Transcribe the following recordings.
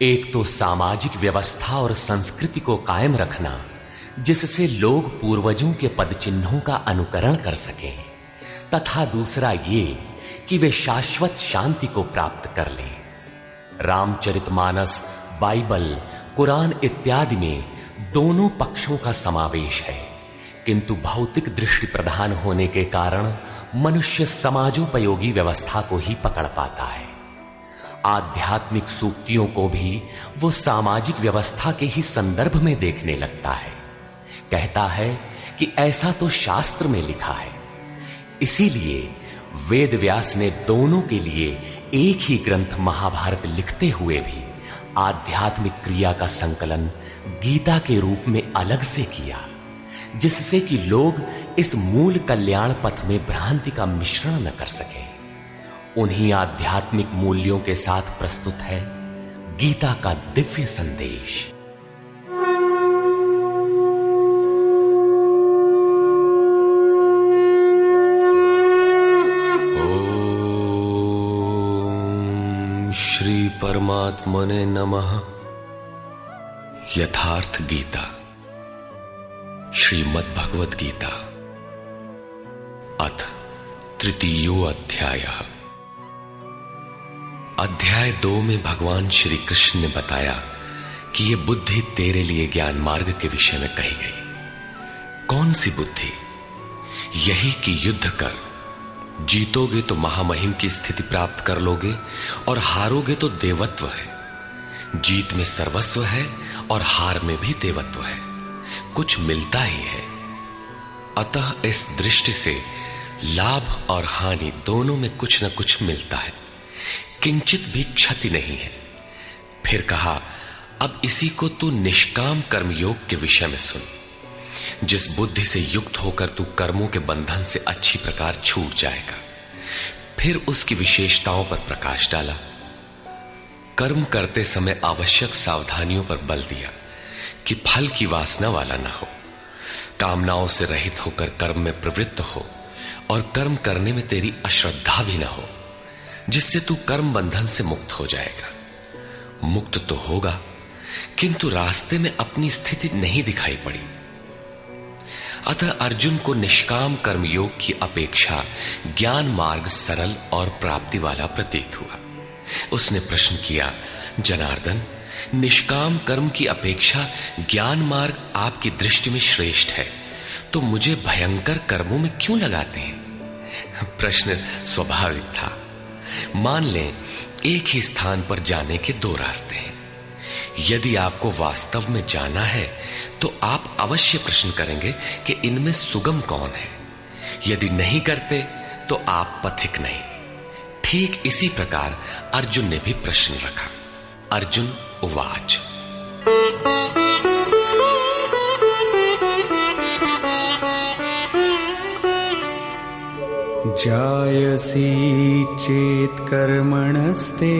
एक तो सामाजिक व्यवस्था और संस्कृति को कायम रखना, जिससे लोग पूर्वजों के पद चिन्हों का अनुकरण कर सकें, तथा दूसरा ये कि वे शाश्वत शांति को प्राप्त कर लें। रामचरितमानस, बाइबल, कुरान इत्यादि में दोनों पक्षों का समावेश है, किंतु भौतिक दृष्टि प्रधान होने के कारण मनुष्य समाजोपयोगी व्यवस्था को ही पकड़ पाता है। आध्यात्मिक सूक्तियों को भी वो सामाजिक व्यवस्था के ही संदर्भ में देखने लगता है। कहता है कि ऐसा तो शास्त्र में लिखा है। इसीलिए वेद व्यास ने दोनों के लिए एक ही ग्रंथ महाभारत लिखते हुए भी आध्यात्मिक क्रिया का संकलन गीता के रूप में अलग से किया, जिससे कि लोग इस मूल कल्याण पथ में भ्रांति का मिश्रण न कर सके। उन्हीं आध्यात्मिक मूल्यों के साथ प्रस्तुत है गीता का दिव्य संदेश। श्री परमात्मने नमः। यथार्थ गीता, श्रीमद् भगवद गीता, अथ तृतीयो अध्यायः। अध्याय 2 में भगवान श्री कृष्ण ने बताया कि यह बुद्धि तेरे लिए ज्ञान मार्ग के विषय में कही गई। कौन सी बुद्धि? यही कि युद्ध कर, जीतोगे तो महामहिम की स्थिति प्राप्त कर लोगे और हारोगे तो देवत्व है। जीत में सर्वस्व है और हार में भी देवत्व है, कुछ मिलता ही है। अतः इस दृष्टि से लाभ और हानि दोनों में कुछ न कुछ मिलता है, किंचित भी क्षति नहीं है। फिर कहा, अब इसी को तू निष्काम कर्मयोग के विषय में सुन। जिस बुद्धि से युक्त होकर तू कर्मों के बंधन से अच्छी प्रकार छूट जाएगा। फिर उसकी विशेषताओं पर प्रकाश डाला। कर्म करते समय आवश्यक सावधानियों पर बल दिया कि फल की वासना वाला ना हो, कामनाओं से रहित होकर कर्म में प्रवृत्त हो और कर्म करने में तेरी अश्रद्धा भी ना हो, जिससे तू कर्म बंधन से मुक्त हो जाएगा। मुक्त तो होगा, किंतु रास्ते में अपनी स्थिति नहीं दिखाई पड़ी। अतः अर्जुन को निष्काम कर्मयोग की अपेक्षा ज्ञान मार्ग सरल और प्राप्ति वाला प्रतीत हुआ। उसने प्रश्न किया, जनार्दन, निष्काम कर्म की अपेक्षा ज्ञान मार्ग आपकी दृष्टि में श्रेष्ठ है, तो मुझे भयंकर कर्मों में क्यों लगाते हैं? प्रश्न स्वाभाविक था। मान लें एक ही स्थान पर जाने के 2 रास्ते हैं। यदि आपको वास्तव में जाना है तो आप अवश्य प्रश्न करेंगे कि इनमें सुगम कौन है। यदि नहीं करते तो आप पथिक नहीं। ठीक इसी प्रकार अर्जुन ने भी प्रश्न रखा। अर्जुन उवाच, जायसी चेत कर्मणस्ते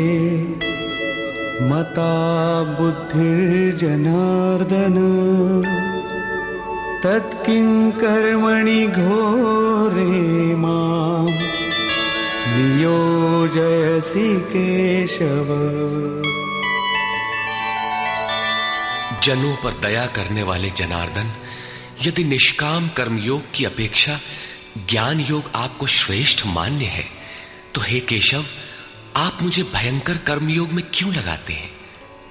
मता बुद्धिर्जनार्दन तत्किं कर्मणि घोरे मां नियोजयसि केशव। जनों पर दया करने वाले जनार्दन, यदि निष्काम कर्मयोग की अपेक्षा ज्ञान योग आपको श्रेष्ठ मान्य है, तो हे केशव, आप मुझे भयंकर कर्मयोग में क्यों लगाते हैं?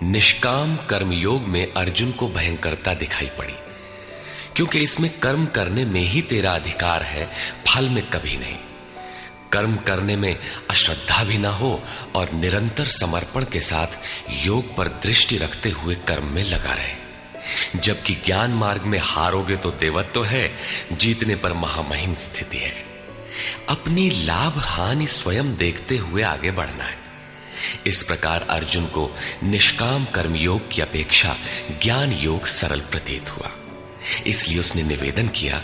निष्काम कर्मयोग में अर्जुन को भयंकरता दिखाई पड़ी, क्योंकि इसमें कर्म करने में ही तेरा अधिकार है, फल में कभी नहीं। कर्म करने में अश्रद्धा भी ना हो और निरंतर समर्पण के साथ योग पर दृष्टि रखते हुए कर्म में लगा रहे। जबकि ज्ञान मार्ग में हारोगे तो देवत्व है, जीतने पर महामहिम स्थिति है। अपनी लाभ हानि स्वयं देखते हुए आगे बढ़ना है। इस प्रकार अर्जुन को निष्काम कर्मयोग की अपेक्षा ज्ञान योग सरल प्रतीत हुआ। इसलिए उसने निवेदन किया,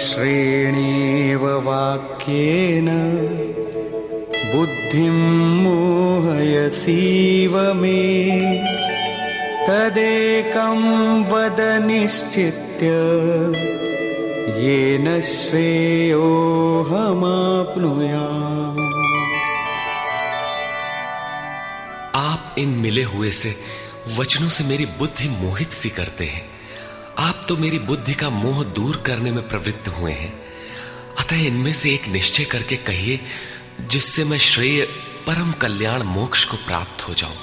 व्यामिश्रेणेव वाक्येन बुद्धिं मोहयसीव मे तदेकं वद निश्चित्य येन श्रेयोऽहमाप्नुयाम्। आप इन मिले हुए से वचनों से मेरी बुद्धि मोहित सी करते हैं। आप तो मेरी बुद्धि का मोह दूर करने में प्रवृत्त हुए हैं। अतः इनमें से एक निश्चय करके कहिए जिससे मैं श्रेय परम कल्याण मोक्ष को प्राप्त हो जाऊं।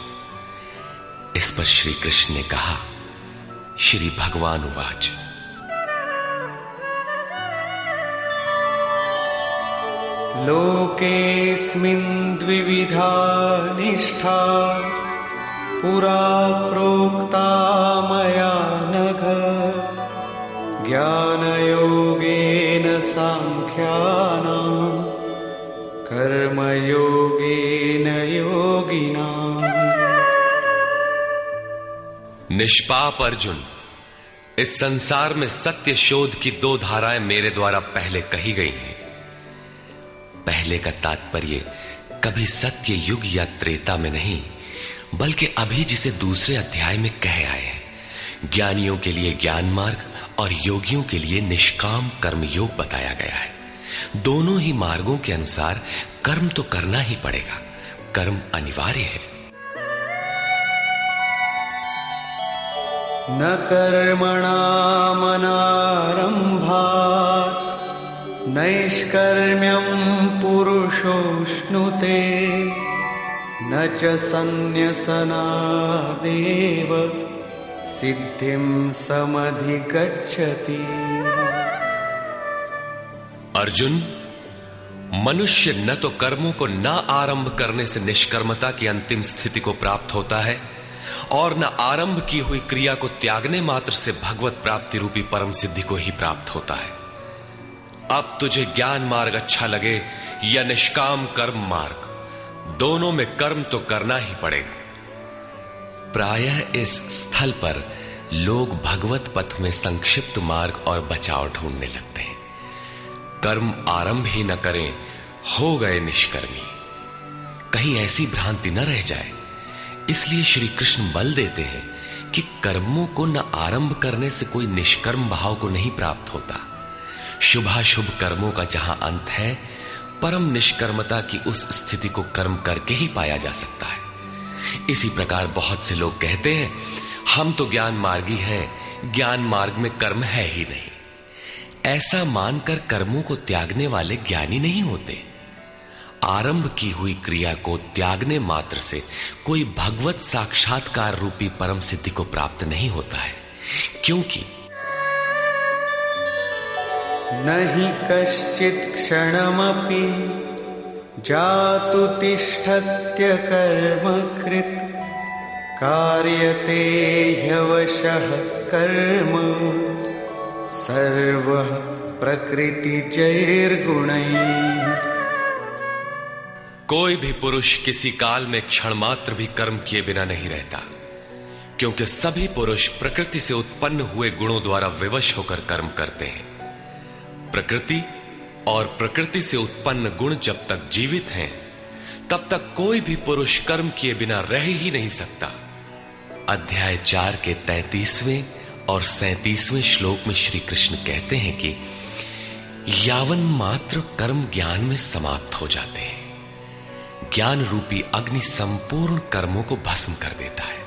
इस पर श्री कृष्ण ने कहा, श्री भगवान उवाच, लोकेऽस्मिन् द्विविधा निष्ठा पुरा प्रोक्ता मया नघ। ज्ञानयोगेन सांख्यानां कर्मयोगेन योगिनाम्। निष्पाप अर्जुन, इस संसार में सत्य शोध की दो धाराएं मेरे द्वारा पहले कही गई हैं। पहले का तात्पर्य कभी सत्य युग या त्रेता में नहीं, बल्कि अभी जिसे दूसरे अध्याय में कहे आए हैं। ज्ञानियों के लिए ज्ञान मार्ग और योगियों के लिए निष्काम कर्म योग बताया गया है। दोनों ही मार्गों के अनुसार कर्म तो करना ही पड़ेगा, कर्म अनिवार्य है। न कर्मणामनारम्भात् नैष्कर्म्यं पुरुषोऽश्नुते। न च सन्न्यसनादेव सिद्धिं समधिगच्छति। अर्जुन, मनुष्य न तो कर्मों को न आरंभ करने से निष्कर्मता की अंतिम स्थिति को प्राप्त होता है और न आरंभ की हुई क्रिया को त्यागने मात्र से भगवत प्राप्ति रूपी परम सिद्धि को ही प्राप्त होता है। अब तुझे ज्ञान मार्ग अच्छा लगे या निष्काम कर्म मार्ग, दोनों में कर्म तो करना ही पड़ेगा। प्रायः इस स्थल पर लोग भगवत पथ में संक्षिप्त मार्ग और बचाव ढूंढने लगते हैं। कर्म आरंभ ही न करें, हो गए निष्कर्मी। कहीं ऐसी भ्रांति न रह जाए, इसलिए श्री कृष्ण बल देते हैं कि कर्मों को न आरंभ करने से कोई निष्कर्म भाव को नहीं प्राप्त होता। शुभाशुभ कर्मों का जहां अंत है, परम निष्कर्मता की उस स्थिति को कर्म करके ही पाया जा सकता है। इसी प्रकार बहुत से लोग कहते हैं, हम तो ज्ञान मार्गी हैं, ज्ञान मार्ग में कर्म है ही नहीं। ऐसा मानकर कर्मों को त्यागने वाले ज्ञानी नहीं होते। आरंभ की हुई क्रिया को त्यागने मात्र से कोई भगवत साक्षात्कार रूपी परम सिद्धि को प्राप्त नहीं होता है, क्योंकि नहि कश्चित् क्षणमपि जातु तिष्ठत्य कर्मकृत्। कार्यते ह्यवशः कर्म सर्वः प्रकृतिजैर्गुणैः। कोई भी पुरुष किसी काल में क्षण मात्र भी कर्म किए बिना नहीं रहता, क्योंकि सभी पुरुष प्रकृति से उत्पन्न हुए गुणों द्वारा विवश होकर कर्म करते हैं। प्रकृति और प्रकृति से उत्पन्न गुण जब तक जीवित हैं, तब तक कोई भी पुरुष कर्म किए बिना रह ही नहीं सकता। अध्याय 4 के 33वें और 37वें श्लोक में श्री कृष्ण कहते हैं कि यावन मात्र कर्म ज्ञान में समाप्त हो जाते हैं। ज्ञान रूपी अग्नि संपूर्ण कर्मों को भस्म कर देता है।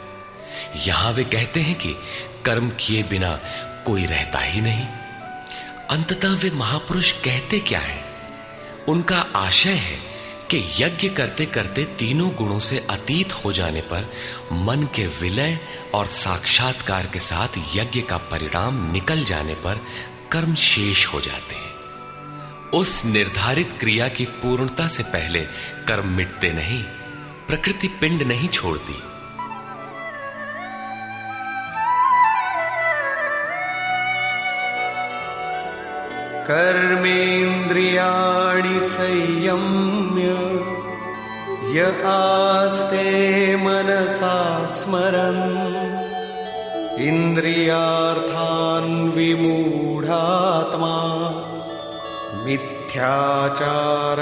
यहां वे कहते हैं कि कर्म किए बिना कोई रहता ही नहीं। अंततः वे महापुरुष कहते क्या है? उनका आशय है कि यज्ञ करते करते तीनों गुणों से अतीत हो जाने पर मन के विलय और साक्षात्कार के साथ यज्ञ का परिणाम निकल जाने पर कर्म शेष हो जाते हैं। उस निर्धारित क्रिया की पूर्णता से पहले कर्म मिटते नहीं, प्रकृति पिंड नहीं छोड़ती। कर्मेन्द्रियाणि संयम्य य आस्ते मनसा स्मरन् इन्द्रियार्थान् विमूढात्मा मिथ्याचार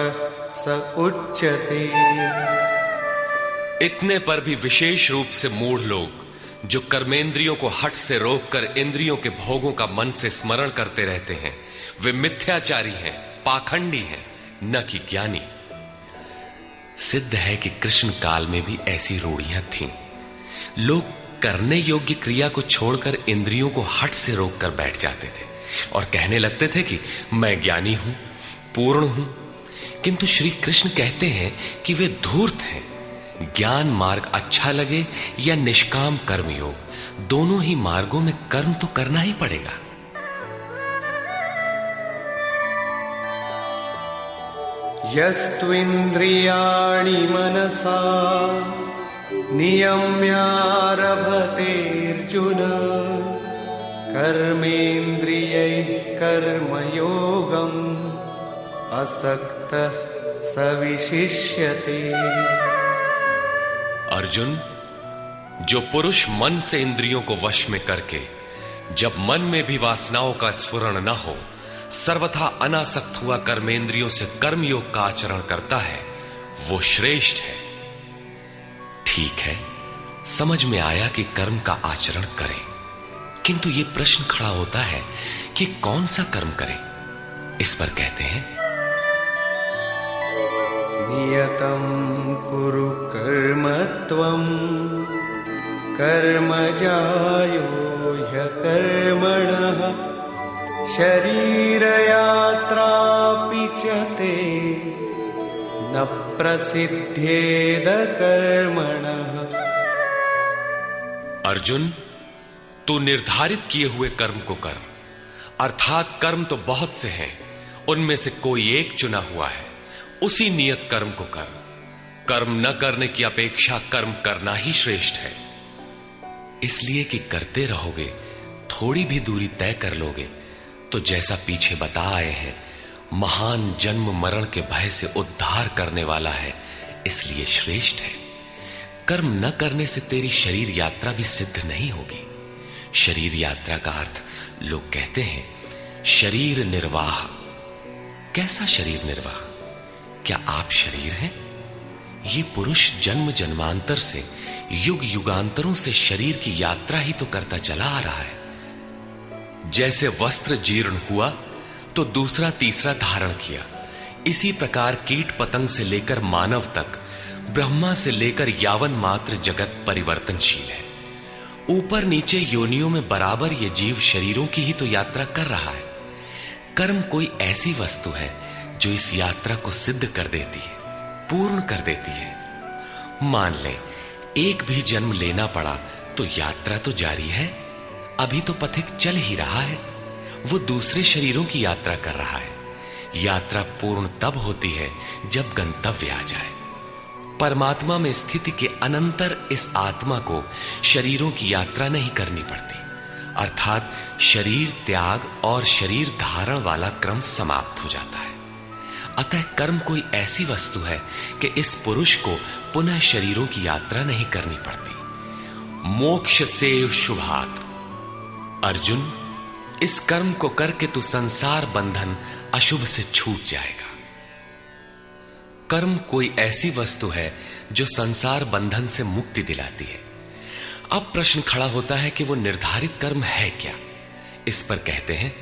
स उच्यते। इतने पर भी विशेष रूप से मूढ़ लोग जो कर्मेंद्रियों को हठ से रोककर इंद्रियों के भोगों का मन से स्मरण करते रहते हैं, वे मिथ्याचारी हैं, पाखंडी हैं, न कि ज्ञानी। सिद्ध है कि कृष्ण काल में भी ऐसी रूढ़ियां थीं। लोग करने योग्य क्रिया को छोड़कर इंद्रियों को हठ से रोककर बैठ जाते थे और कहने लगते थे कि मैं ज्ञानी हूं, पूर्ण हूं। किंतु श्री कृष्ण कहते हैं कि वे धूर्त हैं। ज्ञान मार्ग अच्छा लगे या निष्काम कर्म योग, दोनों ही मार्गों में कर्म तो करना ही पड़ेगा। यस्त्विन्द्रियाणि मनसा नियम्यारभतेऽर्जुन कर्मेन्द्रियैः कर्मयोगम् असक्तः स विशिष्यते। अर्जुन, जो पुरुष मन से इंद्रियों को वश में करके जब मन में भी वासनाओं का स्फुरण न हो सर्वथा अनासक्त हुआ कर्मेंद्रियों से कर्मयोग का आचरण करता है, वो श्रेष्ठ है। ठीक है, समझ में आया कि कर्म का आचरण करें, किंतु ये प्रश्न खड़ा होता है कि कौन सा कर्म करें। इस पर कहते हैं, नियतं कुरु कर्म त्वं कर्मजायो ह्यकर्मणः शरीरयात्रापि च ते न प्रसिद्ध्येद कर्मणः। अर्जुन, तू निर्धारित किए हुए कर्म को कर, अर्थात कर्म तो बहुत से हैं, उनमें से कोई एक चुना हुआ है, उसी नियत कर्म को कर। कर्म न करने की अपेक्षा कर्म करना ही श्रेष्ठ है। इसलिए कि करते रहोगे, थोड़ी भी दूरी तय कर लोगे तो जैसा पीछे बता आए हैं, महान जन्म मरण के भय से उद्धार करने वाला है, इसलिए श्रेष्ठ है। कर्म न करने से तेरी शरीर यात्रा भी सिद्ध नहीं होगी। शरीर यात्रा का अर्थ लोग कहते हैं शरीर निर्वाह। कैसा शरीर निर्वाह? क्या आप शरीर हैं? ये पुरुष जन्म जन्मांतर से, युग युगांतरों से शरीर की यात्रा ही तो करता चला आ रहा है। जैसे वस्त्र जीर्ण हुआ तो दूसरा तीसरा धारण किया, इसी प्रकार कीट पतंग से लेकर मानव तक, ब्रह्मा से लेकर यावन मात्र जगत परिवर्तनशील है। ऊपर नीचे योनियों में बराबर ये जीव शरीरों की ही तो यात्रा कर रहा है। कर्म कोई ऐसी वस्तु है जो इस यात्रा को सिद्ध कर देती है, पूर्ण कर देती है। मान ले एक भी जन्म लेना पड़ा तो यात्रा तो जारी है। अभी तो पथिक चल ही रहा है, वो दूसरे शरीरों की यात्रा कर रहा है। यात्रा पूर्ण तब होती है जब गंतव्य आ जाए। परमात्मा में स्थिति के अनंतर इस आत्मा को शरीरों की यात्रा नहीं करनी पड़ती, अर्थात शरीर त्याग और शरीर धारण वाला क्रम समाप्त हो जाता है। अतः कर्म कोई ऐसी वस्तु है कि इस पुरुष को पुनः शरीरों की यात्रा नहीं करनी पड़ती। मोक्ष से शुभात। अर्जुन, इस कर्म को करके तू संसार बंधन अशुभ से छूट जाएगा। कर्म कोई ऐसी वस्तु है जो संसार बंधन से मुक्ति दिलाती है। अब प्रश्न खड़ा होता है कि वो निर्धारित कर्म है क्या। इस पर कहते हैं,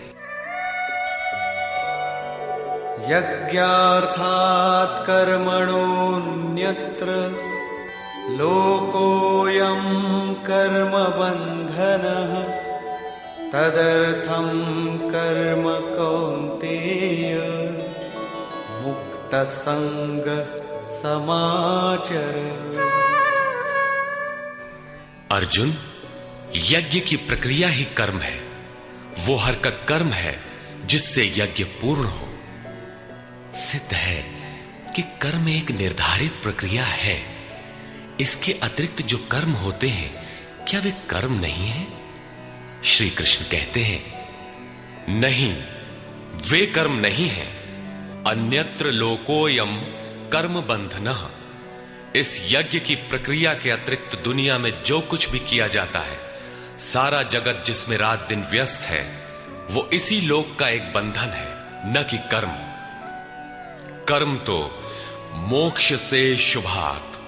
यज्ञार्थात् कर्मणोऽन्यत्र लोकोऽयं कर्म बन्धनः तदर्थं कर्म कौन्तेय मुक्तसंग समाचर। अर्जुन, यज्ञ की प्रक्रिया ही कर्म है। वो हरकत कर्म है जिससे यज्ञ पूर्ण हो। सिद्ध है कि कर्म एक निर्धारित प्रक्रिया है। इसके अतिरिक्त जो कर्म होते हैं, क्या वे कर्म नहीं है? श्री कृष्ण कहते हैं, नहीं, वे कर्म नहीं है। अन्यत्र लोकोयम कर्म बंधनः। इस यज्ञ की प्रक्रिया के अतिरिक्त दुनिया में जो कुछ भी किया जाता है, सारा जगत जिसमें रात दिन व्यस्त है, वो इसी लोक का एक बंधन है, न कि कर्म। कर्म तो मोक्ष से शुभात,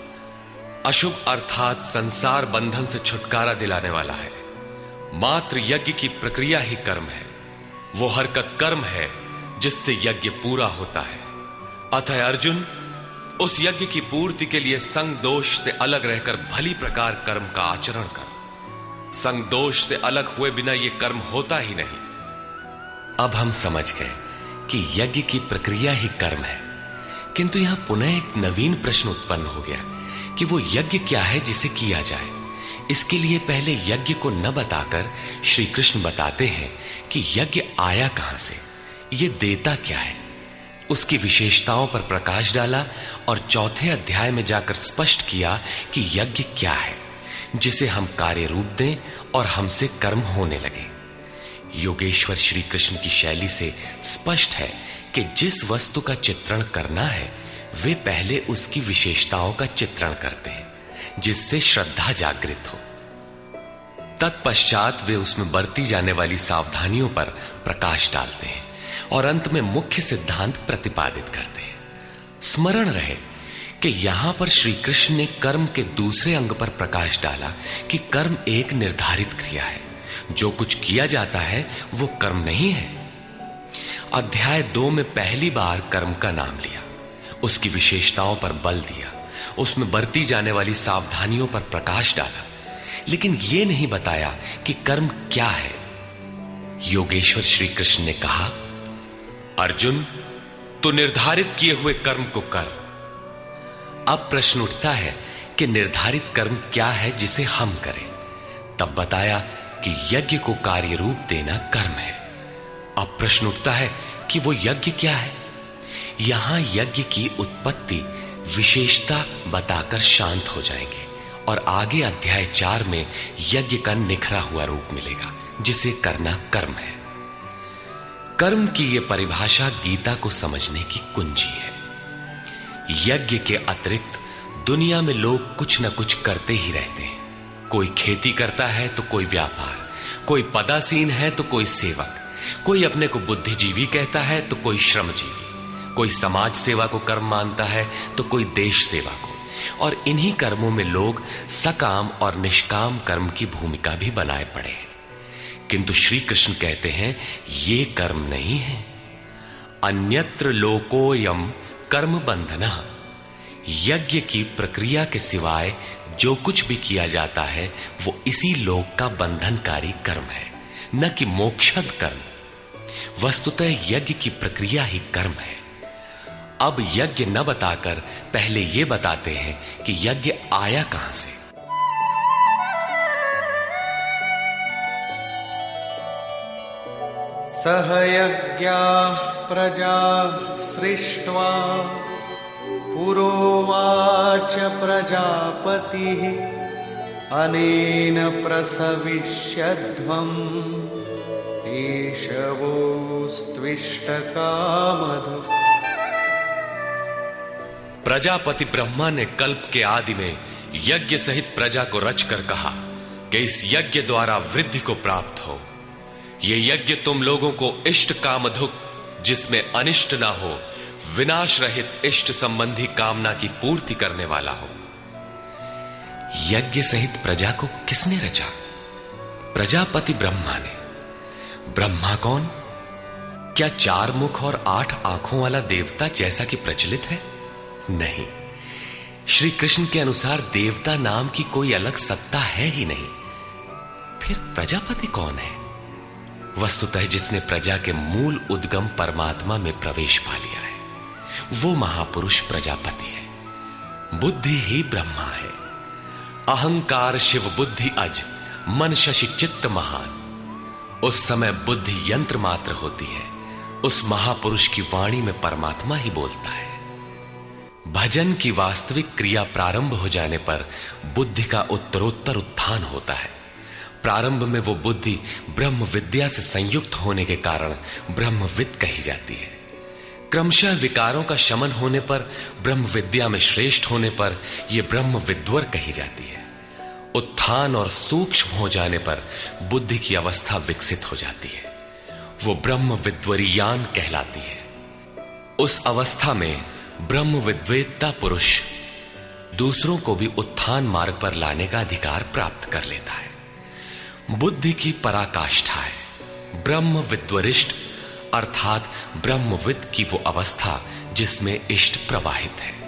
अशुभ अर्थात संसार बंधन से छुटकारा दिलाने वाला है। मात्र यज्ञ की प्रक्रिया ही कर्म है। वो हरकत कर्म है जिससे यज्ञ पूरा होता है। अतः अर्जुन, उस यज्ञ की पूर्ति के लिए संग दोष से अलग रहकर भली प्रकार कर्म का आचरण कर। संग दोष से अलग हुए बिना यह कर्म होता ही नहीं। अब हम समझ गए कि यज्ञ की प्रक्रिया ही कर्म है, किंतु यहां पुनः एक नवीन प्रश्न उत्पन्न हो गया कि वो यज्ञ क्या है जिसे किया जाए। इसके लिए पहले यज्ञ को न बताकर श्री कृष्ण बताते हैं कि यज्ञ आया कहां से, ये देता क्या है। उसकी विशेषताओं पर प्रकाश डाला और चौथे अध्याय में जाकर स्पष्ट किया कि यज्ञ क्या है जिसे हम कार्य रूप दें और हमसे कर्म होने लगे। योगेश्वर श्री कृष्ण की शैली से स्पष्ट है कि जिस वस्तु का चित्रण करना है वे पहले उसकी विशेषताओं का चित्रण करते हैं, जिससे श्रद्धा जागृत हो। तत्पश्चात वे उसमें बरती जाने वाली सावधानियों पर प्रकाश डालते हैं और अंत में मुख्य सिद्धांत प्रतिपादित करते हैं। स्मरण रहे कि यहां पर श्री कृष्ण ने कर्म के दूसरे अंग पर प्रकाश डाला कि कर्म एक निर्धारित क्रिया है। जो कुछ किया जाता है वो कर्म नहीं है। अध्याय 2 में पहली बार कर्म का नाम लिया, उसकी विशेषताओं पर बल दिया, उसमें बरती जाने वाली सावधानियों पर प्रकाश डाला, लेकिन यह नहीं बताया कि कर्म क्या है। योगेश्वर श्री कृष्ण ने कहा, अर्जुन, तो निर्धारित किए हुए कर्म को कर। अब प्रश्न उठता है कि निर्धारित कर्म क्या है जिसे हम करें। तब बताया कि यज्ञ को कार्य रूप देना कर्म है। अब प्रश्न उठता है कि वो यज्ञ क्या है। यहां यज्ञ की उत्पत्ति विशेषता बताकर शांत हो जाएंगे और आगे अध्याय 4 में यज्ञ का निखरा हुआ रूप मिलेगा जिसे करना कर्म है। कर्म की यह परिभाषा गीता को समझने की कुंजी है। यज्ञ के अतिरिक्त दुनिया में लोग कुछ न कुछ करते ही रहते हैं। कोई खेती करता है तो कोई व्यापार, कोई पदासीन है तो कोई सेवक, कोई अपने को बुद्धिजीवी कहता है तो कोई श्रमजीवी, कोई समाज सेवा को कर्म मानता है तो कोई देश सेवा को। और इन्हीं कर्मों में लोग सकाम और निष्काम कर्म की भूमिका भी बनाए पड़े हैं। किंतु श्री कृष्ण कहते हैं ये कर्म नहीं है। अन्यत्र लोकोयम कर्म बंधना। यज्ञ की प्रक्रिया के सिवाय जो कुछ भी किया जाता है वो इसी लोक का बंधनकारी कर्म है, न कि मोक्षद कर्म। वस्तुतः यज्ञ की प्रक्रिया ही कर्म है। अब यज्ञ न बताकर पहले यह बताते हैं कि यज्ञ आया कहां से। सह यज्ञाः प्रजा सृष्ट्वा पुरोवाच प्रजापतिः अनेन प्रसविष्यध्वम् ईशवोस्त्विष्टकामधु। प्रजापति ब्रह्मा ने कल्प के आदि में यज्ञ सहित प्रजा को रचकर कहा कि इस यज्ञ द्वारा वृद्धि को प्राप्त हो। ये यज्ञ तुम लोगों को इष्ट कामधुक, जिसमें अनिष्ट ना हो, विनाश रहित इष्ट संबंधी कामना की पूर्ति करने वाला हो। यज्ञ सहित प्रजा को किसने रचा? प्रजापति ब्रह्मा ने। ब्रह्मा कौन? क्या 4 मुख और 8 आंखों वाला देवता जैसा कि प्रचलित है? नहीं। श्री कृष्ण के अनुसार देवता नाम की कोई अलग सत्ता है ही नहीं। फिर प्रजापति कौन है? वस्तुतः जिसने प्रजा के मूल उद्गम परमात्मा में प्रवेश पा लिया है वो महापुरुष प्रजापति है। बुद्धि ही ब्रह्मा है। अहंकार शिव बुद्धि अज, मन शशि चित्त महान। उस समय बुद्धि यंत्र मात्र होती है। उस महापुरुष की वाणी में परमात्मा ही बोलता है। भजन की वास्तविक क्रिया प्रारंभ हो जाने पर बुद्धि का उत्तरोत्तर उत्थान होता है। प्रारंभ में वो बुद्धि ब्रह्म विद्या से संयुक्त होने के कारण ब्रह्मविद कही जाती है। क्रमशः विकारों का शमन होने पर, ब्रह्म विद्या में श्रेष्ठ होने पर यह ब्रह्म विद्वर कही जाती है। उत्थान और सूक्ष्म हो जाने पर बुद्धि की अवस्था विकसित हो जाती है। वो ब्रह्म विद्वरीयान कहलाती है। उस अवस्था में ब्रह्म विद्वेत्ता पुरुष दूसरों को भी उत्थान मार्ग पर लाने का अधिकार प्राप्त कर लेता है। बुद्धि की पराकाष्ठा है ब्रह्म विद्वरिष्ट, अर्थात ब्रह्मविद की वो अवस्था जिसमें इष्ट प्रवाहित है।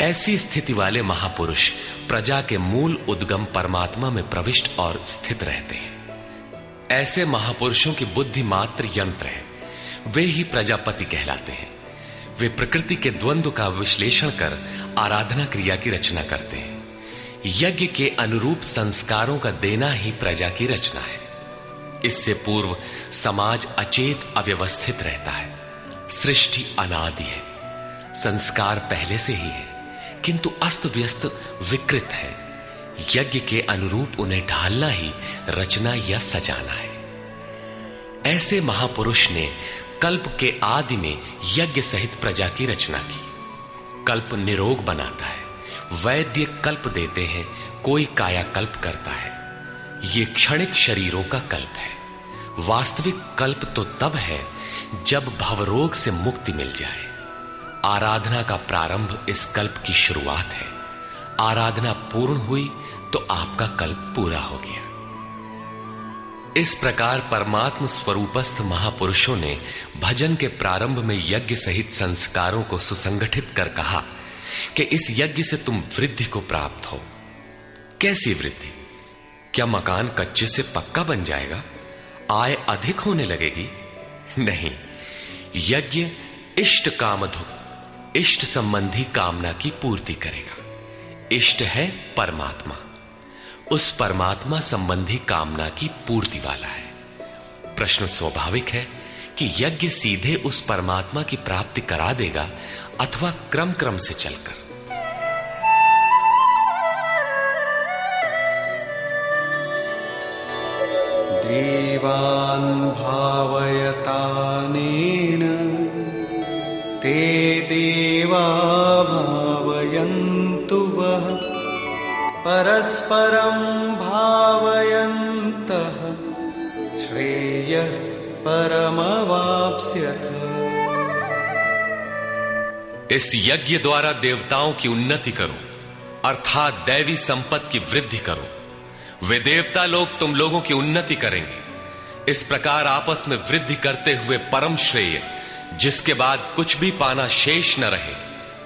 ऐसी स्थिति वाले महापुरुष प्रजा के मूल उद्गम परमात्मा में प्रविष्ट और स्थित रहते हैं। ऐसे महापुरुषों की बुद्धि मात्र यंत्र है, वे ही प्रजापति कहलाते हैं। वे प्रकृति के द्वंद्व का विश्लेषण कर आराधना क्रिया की रचना करते हैं। यज्ञ के अनुरूप संस्कारों का देना ही प्रजा की रचना है। इससे पूर्व समाज अचेत अव्यवस्थित रहता है। सृष्टि अनादि है, संस्कार पहले से ही है, किंतु अस्त व्यस्त विकृत है। यज्ञ के अनुरूप उन्हें ढालना ही रचना या सजाना है। ऐसे महापुरुष ने कल्प के आदि में यज्ञ सहित प्रजा की रचना की। कल्प निरोग बनाता है, वैद्य कल्प देते हैं, कोई कायाकल्प करता है। ये क्षणिक शरीरों का कल्प है। वास्तविक कल्प तो तब है जब भवरोग से मुक्ति मिल जाए। आराधना का प्रारंभ इस कल्प की शुरुआत है। आराधना पूर्ण हुई तो आपका कल्प पूरा हो गया। इस प्रकार परमात्म स्वरूपस्थ महापुरुषों ने भजन के प्रारंभ में यज्ञ सहित संस्कारों को सुसंगठित कर कहा कि इस यज्ञ से तुम वृद्धि को प्राप्त हो। कैसी वृद्धि? क्या मकान कच्चे से पक्का बन जाएगा? आय अधिक होने लगेगी? नहीं, यज्ञ इष्ट कामधुक, इष्ट संबंधी कामना की पूर्ति करेगा। इष्ट है परमात्मा, उस परमात्मा संबंधी कामना की पूर्ति वाला है। प्रश्न स्वाभाविक है कि यज्ञ सीधे उस परमात्मा की प्राप्ति करा देगा अथवा क्रम क्रम से चलकर। देवान् भावयतानेन ते देवा भावयन्तु वः परस्परं भावयन्तः श्रेयः परमवाप्स्यथ। इस यज्ञ द्वारा देवताओं की उन्नति करो, अर्थात दैवी संपत्ति की वृद्धि करो। वे देवता लोग तुम लोगों की उन्नति करेंगे। इस प्रकार आपस में वृद्धि करते हुए परम श्रेय, जिसके बाद कुछ भी पाना शेष न रहे,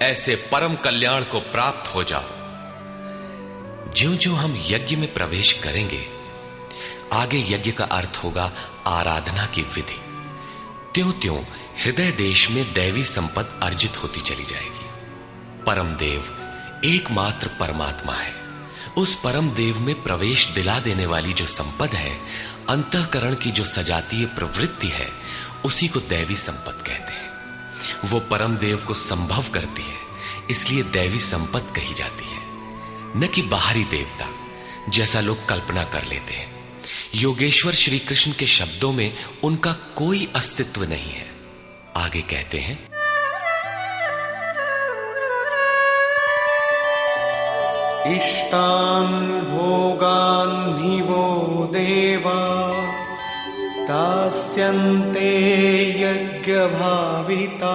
ऐसे परम कल्याण को प्राप्त हो जाओ। ज्यों ज्यों हम यज्ञ में प्रवेश करेंगे, आगे यज्ञ का अर्थ होगा आराधना की विधि। त्यों त्यों हृदय देश में दैवी संपत्ति अर्जित होती चली जाएगी। परम देव एकमात्र परमात्मा है। उस परम देव में प्रवेश दिला देने वाली जो संपद है, अंतःकरण की जो सजातीय प्रवृत्ति है, उसी को दैवी संपद कहते हैं। वो परम देव को संभव करती है, इसलिए दैवी संपद कही जाती है, न कि बाहरी देवता जैसा लोग कल्पना कर लेते हैं। योगेश्वर श्री कृष्ण के शब्दों में उनका कोई अस्तित्व नहीं है। आगे कहते हैं, इष्टान् भोगान् हि वो देवा दास्यन्ते यज्ञभाविताः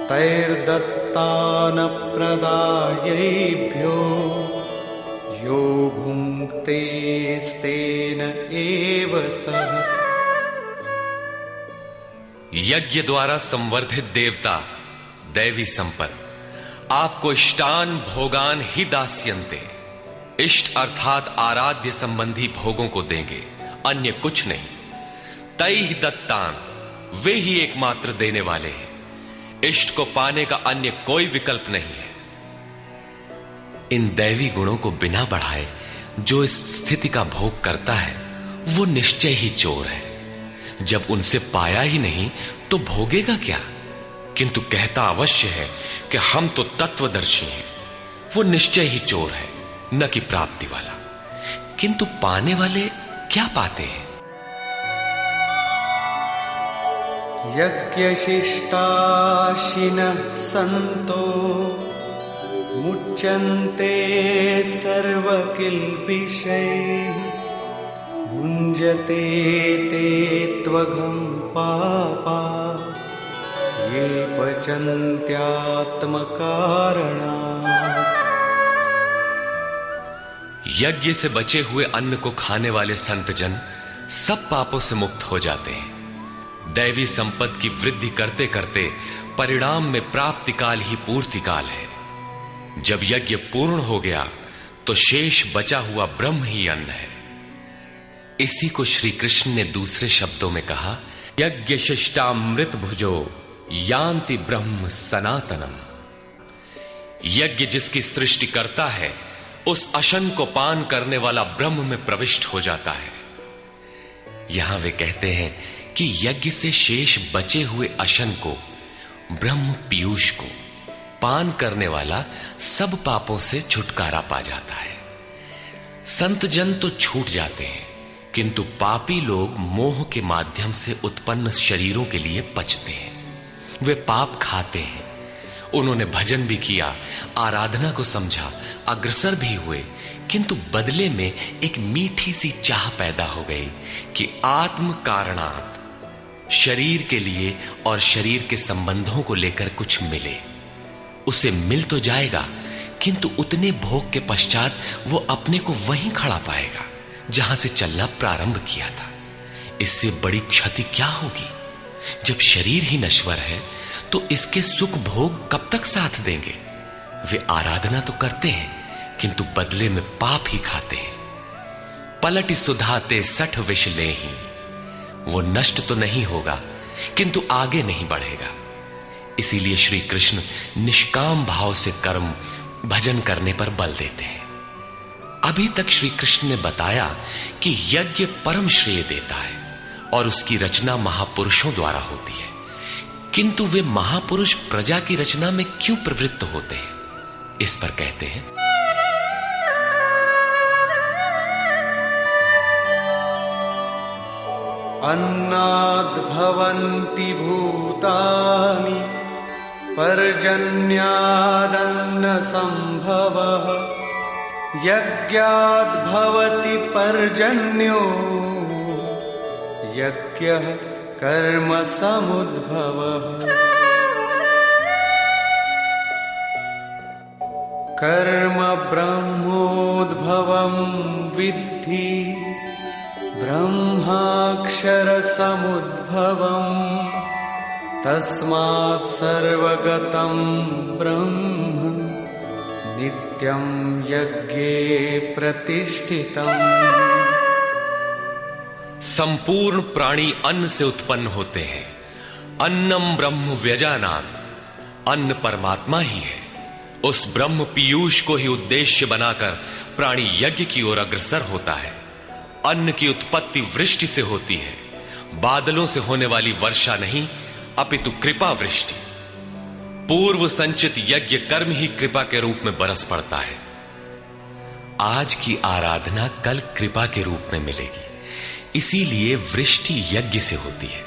तैर्दत्तान् प्रदायैभ्यो यो भुङ्क्तेस्तेन एव सः। यज्ञ द्वारा संवर्धित देवता दैवी संपत्ति आपको इष्टान भोगान ही दास्यन्ते, इष्ट अर्थात आराध्य संबंधी भोगों को देंगे, अन्य कुछ नहीं। तैहि दत्तान, वे ही एकमात्र देने वाले हैं। इष्ट को पाने का अन्य कोई विकल्प नहीं है। इन दैवी गुणों को बिना बढ़ाए जो इस स्थिति का भोग करता है, वो निश्चय ही चोर है। जब उनसे पाया ही नहीं तो भोगेगा क्या? किंतु कहता अवश्य है कि हम तो तत्वदर्शी हैं। वो निश्चय ही चोर है, न कि प्राप्ति वाला। किंतु पाने वाले क्या पाते हैं? यज्ञशिष्टाशिनः सन्तो मुच्यन्ते सर्वकिल्बिषैः भुञ्जते ते त्वघं पापा ये पचन्त्यात्मकारणात्। यज्ञ से बचे हुए अन्न को खाने वाले संतजन सब पापों से मुक्त हो जाते हैं। दैवी संपत्ति की वृद्धि करते करते परिणाम में प्राप्ति काल ही पूर्ति काल है। जब यज्ञ पूर्ण हो गया तो शेष बचा हुआ ब्रह्म ही अन्न है। इसी को श्री कृष्ण ने दूसरे शब्दों में कहा, यज्ञ शिष्टामृत भुजो यान्ति ब्रह्म सनातनम। यज्ञ जिसकी सृष्टि करता है उस अशन को पान करने वाला ब्रह्म में प्रविष्ट हो जाता है। यहां वे कहते हैं कि यज्ञ से शेष बचे हुए अशन को, ब्रह्म पीयूष को पान करने वाला सब पापों से छुटकारा पा जाता है। संत जन तो छूट जाते हैं, किंतु पापी लोग मोह के माध्यम से उत्पन्न शरीरों के लिए पचते हैं। वे पाप खाते हैं। उन्होंने भजन भी किया, आराधना को समझा, अग्रसर भी हुए, किंतु बदले में एक मीठी सी चाह पैदा हो गई कि आत्म कारणात् शरीर के लिए और शरीर के संबंधों को लेकर कुछ मिले। उसे मिल तो जाएगा, किंतु उतने भोग के पश्चात वो अपने को वहीं खड़ा पाएगा जहां से चलना प्रारंभ किया था। इससे बड़ी क्षति क्या होगी? जब शरीर ही नश्वर है तो इसके सुख भोग कब तक साथ देंगे? वे आराधना तो करते हैं, किंतु बदले में पाप ही खाते हैं। पलट सुधाते 60 विष लेहि। वो नष्ट तो नहीं होगा, किंतु आगे नहीं बढ़ेगा। इसीलिए श्री कृष्ण निष्काम भाव से कर्म भजन करने पर बल देते हैं। अभी तक श्री कृष्ण ने बताया कि यज्ञ परम श्रेय देता है और उसकी रचना महापुरुषों द्वारा होती है, किंतु वे महापुरुष प्रजा की रचना में क्यों प्रवृत्त होते हैं? इस पर कहते हैं, अन्नाद्भवन्ति भूतानि पर्जन्यादन्न संभवः यज्ञाद्भवति पर्जन्यो यज्ञः कर्म समुद्भवः। कर्म ब्रह्मोद्भवं विद्धि ब्रह्माक्षर समुद्भवम् तस्मात् सर्वगतं ब्रह्म नित्यं यज्ञे प्रतिष्ठितम्। संपूर्ण प्राणी अन्न से उत्पन्न होते हैं। अन्नम ब्रह्म व्यजानात्। अन्न परमात्मा ही है। उस ब्रह्म पीयूष को ही उद्देश्य बनाकर प्राणी यज्ञ की ओर अग्रसर होता है। अन्न की उत्पत्ति वृष्टि से होती है। बादलों से होने वाली वर्षा नहीं, अपितु कृपा वृष्टि। पूर्व संचित यज्ञ कर्म ही कृपा के रूप में बरस पड़ता है। आज की आराधना कल कृपा के रूप में मिलेगी। इसीलिए वृष्टि यज्ञ से होती है।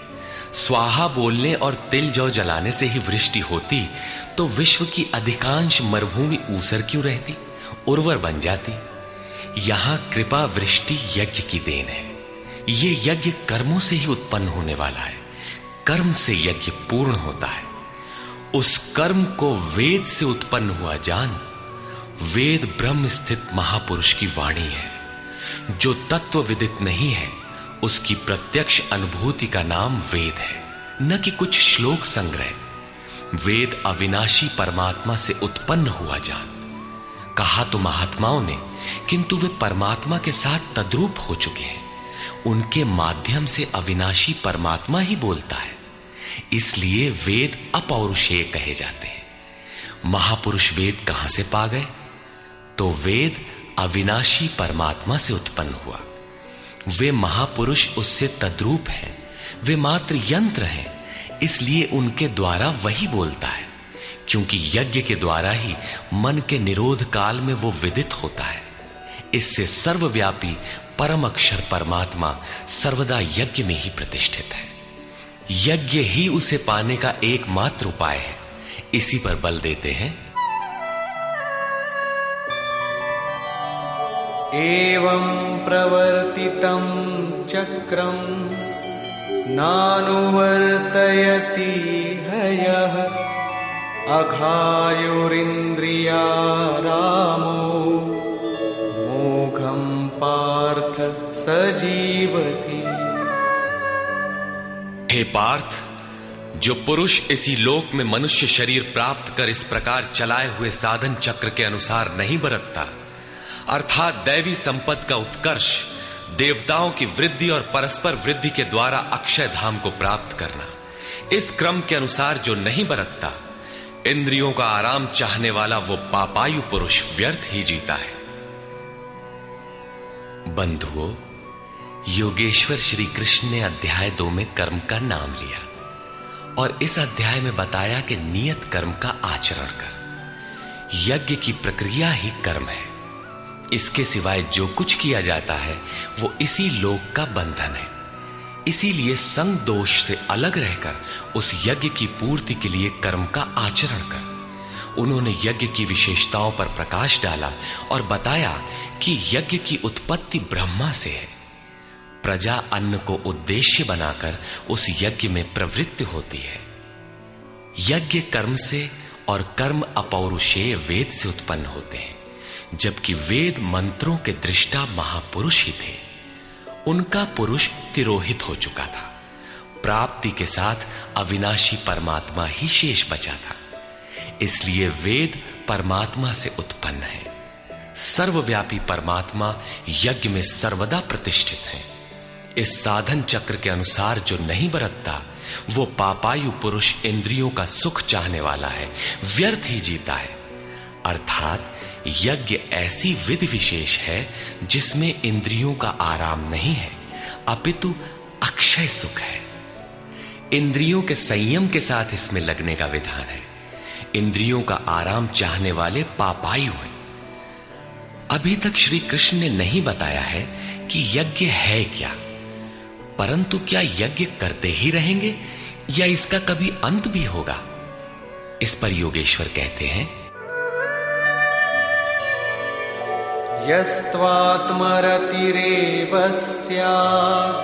स्वाहा बोलने और तिल जौ जलाने से ही वृष्टि होती तो विश्व की अधिकांश मरुभूमि ऊसर क्यों रहती, उर्वर बन जाती। यहां कृपा वृष्टि यज्ञ की देन है। ये यज्ञ कर्मों से ही उत्पन्न होने वाला है। कर्म से यज्ञ पूर्ण होता है। उस कर्म को वेद से उत्पन्न हुआ जान। वेद ब्रह्म स्थित महापुरुष की वाणी है। जो तत्व विदित नहीं है उसकी प्रत्यक्ष अनुभूति का नाम वेद है, न कि कुछ श्लोक संग्रह। वेद अविनाशी परमात्मा से उत्पन्न हुआ जान। कहा तो महात्माओं ने, किंतु वे परमात्मा के साथ तद्रूप हो चुके हैं। उनके माध्यम से अविनाशी परमात्मा ही बोलता है। इसलिए वेद अपौरुषेय कहे जाते हैं। महापुरुष वेद कहां से पा गए? तो वेद अविनाशी परमात्मा से उत्पन्न हुआ। वे महापुरुष उससे तद्रूप हैं। वे मात्र यंत्र हैं, इसलिए उनके द्वारा वही बोलता है, क्योंकि यज्ञ के द्वारा ही मन के निरोध काल में वो विदित होता है। इससे सर्वव्यापी परम अक्षर परमात्मा सर्वदा यज्ञ में ही प्रतिष्ठित है। यज्ञ ही उसे पाने का एकमात्र उपाय है। इसी पर बल देते हैं, एवं प्रवर्तितं चक्रं नानुवर्तयति हयः अघायुरिन्द्रियारामो मोघं पार्थ सजीवति। हे पार्थ, जो पुरुष इसी लोक में मनुष्य शरीर प्राप्त कर इस प्रकार चलाए हुए साधन चक्र के अनुसार नहीं बरतता, अर्थात दैवी संपत्ति का उत्कर्ष, देवताओं की वृद्धि और परस्पर वृद्धि के द्वारा अक्षय धाम को प्राप्त करना, इस क्रम के अनुसार जो नहीं बरतता, इंद्रियों का आराम चाहने वाला वो पापायु पुरुष व्यर्थ ही जीता है। बंधुओं, योगेश्वर श्री कृष्ण ने अध्याय 2 में कर्म का नाम लिया और इस अध्याय में बताया कि नियत कर्म का आचरण कर। यज्ञ की प्रक्रिया ही कर्म है। इसके सिवाय जो कुछ किया जाता है वो इसी लोक का बंधन है। इसीलिए संग दोष से अलग रहकर उस यज्ञ की पूर्ति के लिए कर्म का आचरण कर। उन्होंने यज्ञ की विशेषताओं पर प्रकाश डाला और बताया कि यज्ञ की उत्पत्ति ब्रह्मा से है। प्रजा अन्न को उद्देश्य बनाकर उस यज्ञ में प्रवृत्त होती है। यज्ञ कर्म से और कर्म अपौरुषेय वेद से उत्पन्न होते हैं, जबकि वेद मंत्रों के दृष्टा महापुरुष ही थे। उनका पुरुष तिरोहित हो चुका था। प्राप्ति के साथ अविनाशी परमात्मा ही शेष बचा था। इसलिए वेद परमात्मा से उत्पन्न है। सर्वव्यापी परमात्मा यज्ञ में सर्वदा प्रतिष्ठित है। इस साधन चक्र के अनुसार जो नहीं बरतता, वो पापायु पुरुष इंद्रियों का सुख चाहने वाला है, व्यर्थ ही जीता है। अर्थात यज्ञ ऐसी विधि विशेष है जिसमें इंद्रियों का आराम नहीं है, अपितु अक्षय सुख है। इंद्रियों के संयम के साथ इसमें लगने का विधान है। इंद्रियों का आराम चाहने वाले पापायु हैं। अभी तक श्री कृष्ण ने नहीं बताया है कि यज्ञ है क्या, परंतु क्या यज्ञ करते ही रहेंगे या इसका कभी अंत भी होगा? इस पर योगेश्वर कहते हैं, यस्त्वात्मरतिरेव स्यात्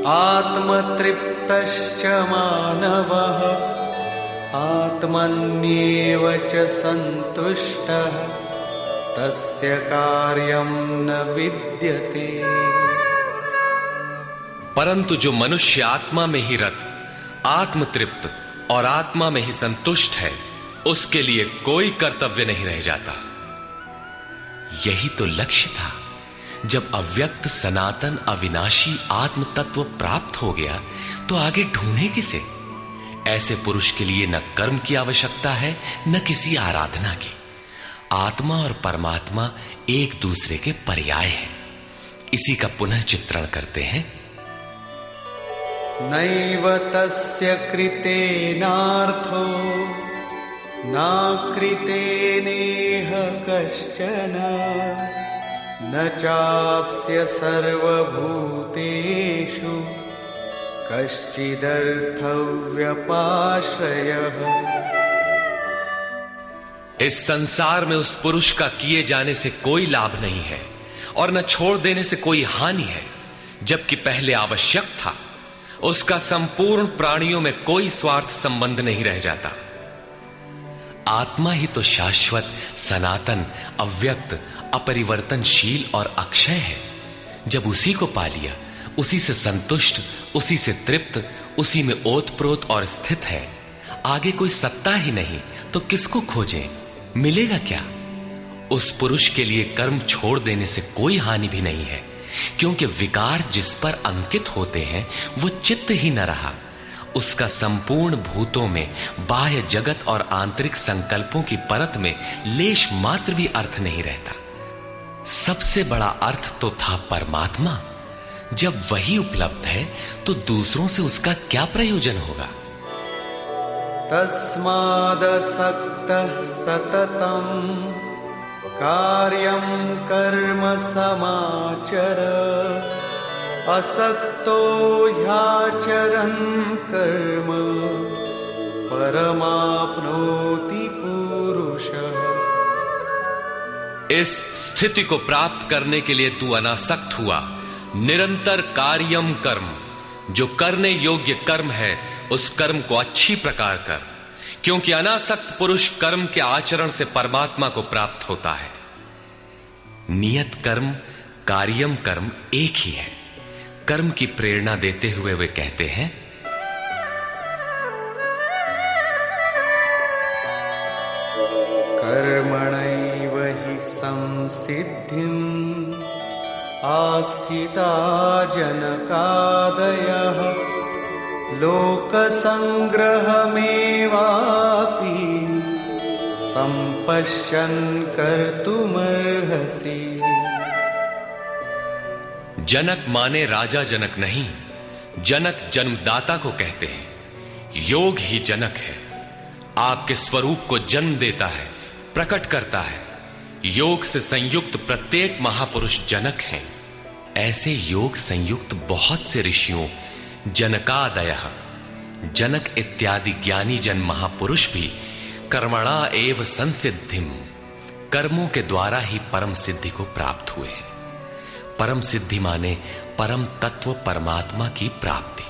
आत्मतृप्तश्च मानवः आत्मन्येव च सन्तुष्टः तस्य कार्यं न विद्यते। परंतु जो मनुष्य आत्मा में ही रत, आत्मतृप्त और आत्मा में ही संतुष्ट है, उसके लिए कोई कर्तव्य नहीं रह जाता। यही तो लक्ष्य था। जब अव्यक्त सनातन अविनाशी आत्म तत्व प्राप्त हो गया तो आगे ढूंढे किसे? ऐसे पुरुष के लिए न कर्म की आवश्यकता है न किसी आराधना की। आत्मा और परमात्मा एक दूसरे के पर्याय हैं। इसी का पुनः चित्रण करते हैं। नैव तस्य कृतेनार्थो नाकृतेनेह कश्चन न चास्य सर्वभूतेषु कश्चिदर्थव्यपाश्रयः। इस संसार में उस पुरुष का किए जाने से कोई लाभ नहीं है और न छोड़ देने से कोई हानि है। जबकि पहले आवश्यक था, उसका संपूर्ण प्राणियों में कोई स्वार्थ संबंध नहीं रह जाता। आत्मा ही तो शाश्वत, सनातन, अव्यक्त, अपरिवर्तनशील और अक्षय है। जब उसी को पा लिया, उसी से संतुष्ट, उसी से तृप्त, उसी में ओतप्रोत और स्थित है, आगे कोई सत्ता ही नहीं तो किसको खोजें? मिलेगा क्या? उस पुरुष के लिए कर्म छोड़ देने से कोई हानि भी नहीं है, क्योंकि विकार जिस पर अंकित होते हैं वो चित्त ही न रहा। उसका संपूर्ण भूतों में बाह्य जगत और आंतरिक संकल्पों की परत में लेश मात्र भी अर्थ नहीं रहता। सबसे बड़ा अर्थ तो था परमात्मा। जब वही उपलब्ध है तो दूसरों से उसका क्या प्रयोजन होगा? तस्मादसक्तः सततं कार्यं कर्म समाचर असक्तो ह्याचरन् कर्म परमाप्नोति पुरुषः। इस स्थिति को प्राप्त करने के लिए तू अनासक्त हुआ। निरंतर कार्यम कर्म, जो करने योग्य कर्म है उस कर्म को अच्छी प्रकार कर, क्योंकि अनासक्त पुरुष कर्म के आचरण से परमात्मा को प्राप्त होता है। नियत कर्म, कार्यम कर्म एक ही है। कर्म की प्रेरणा देते हुए वे कहते हैं, कर्मणैव हि संसिद्धिम् आस्थिता जनकादयः लोकसंग्रहमेवापि संपश्यन् कर्तुमर्हसि। जनक माने राजा जनक नहीं, जनक जन्मदाता को कहते हैं। योग ही जनक है, आपके स्वरूप को जन्म देता है, प्रकट करता है। योग से संयुक्त प्रत्येक महापुरुष जनक हैं। ऐसे योग संयुक्त बहुत से ऋषियों, जनकादयः, जनक इत्यादि ज्ञानी जन महापुरुष भी कर्मणा एव संसिद्धिम, कर्मों के द्वारा ही परम सिद्धि को प्राप्त हुए हैं। परम सिद्धि माने परम तत्व परमात्मा की प्राप्ति।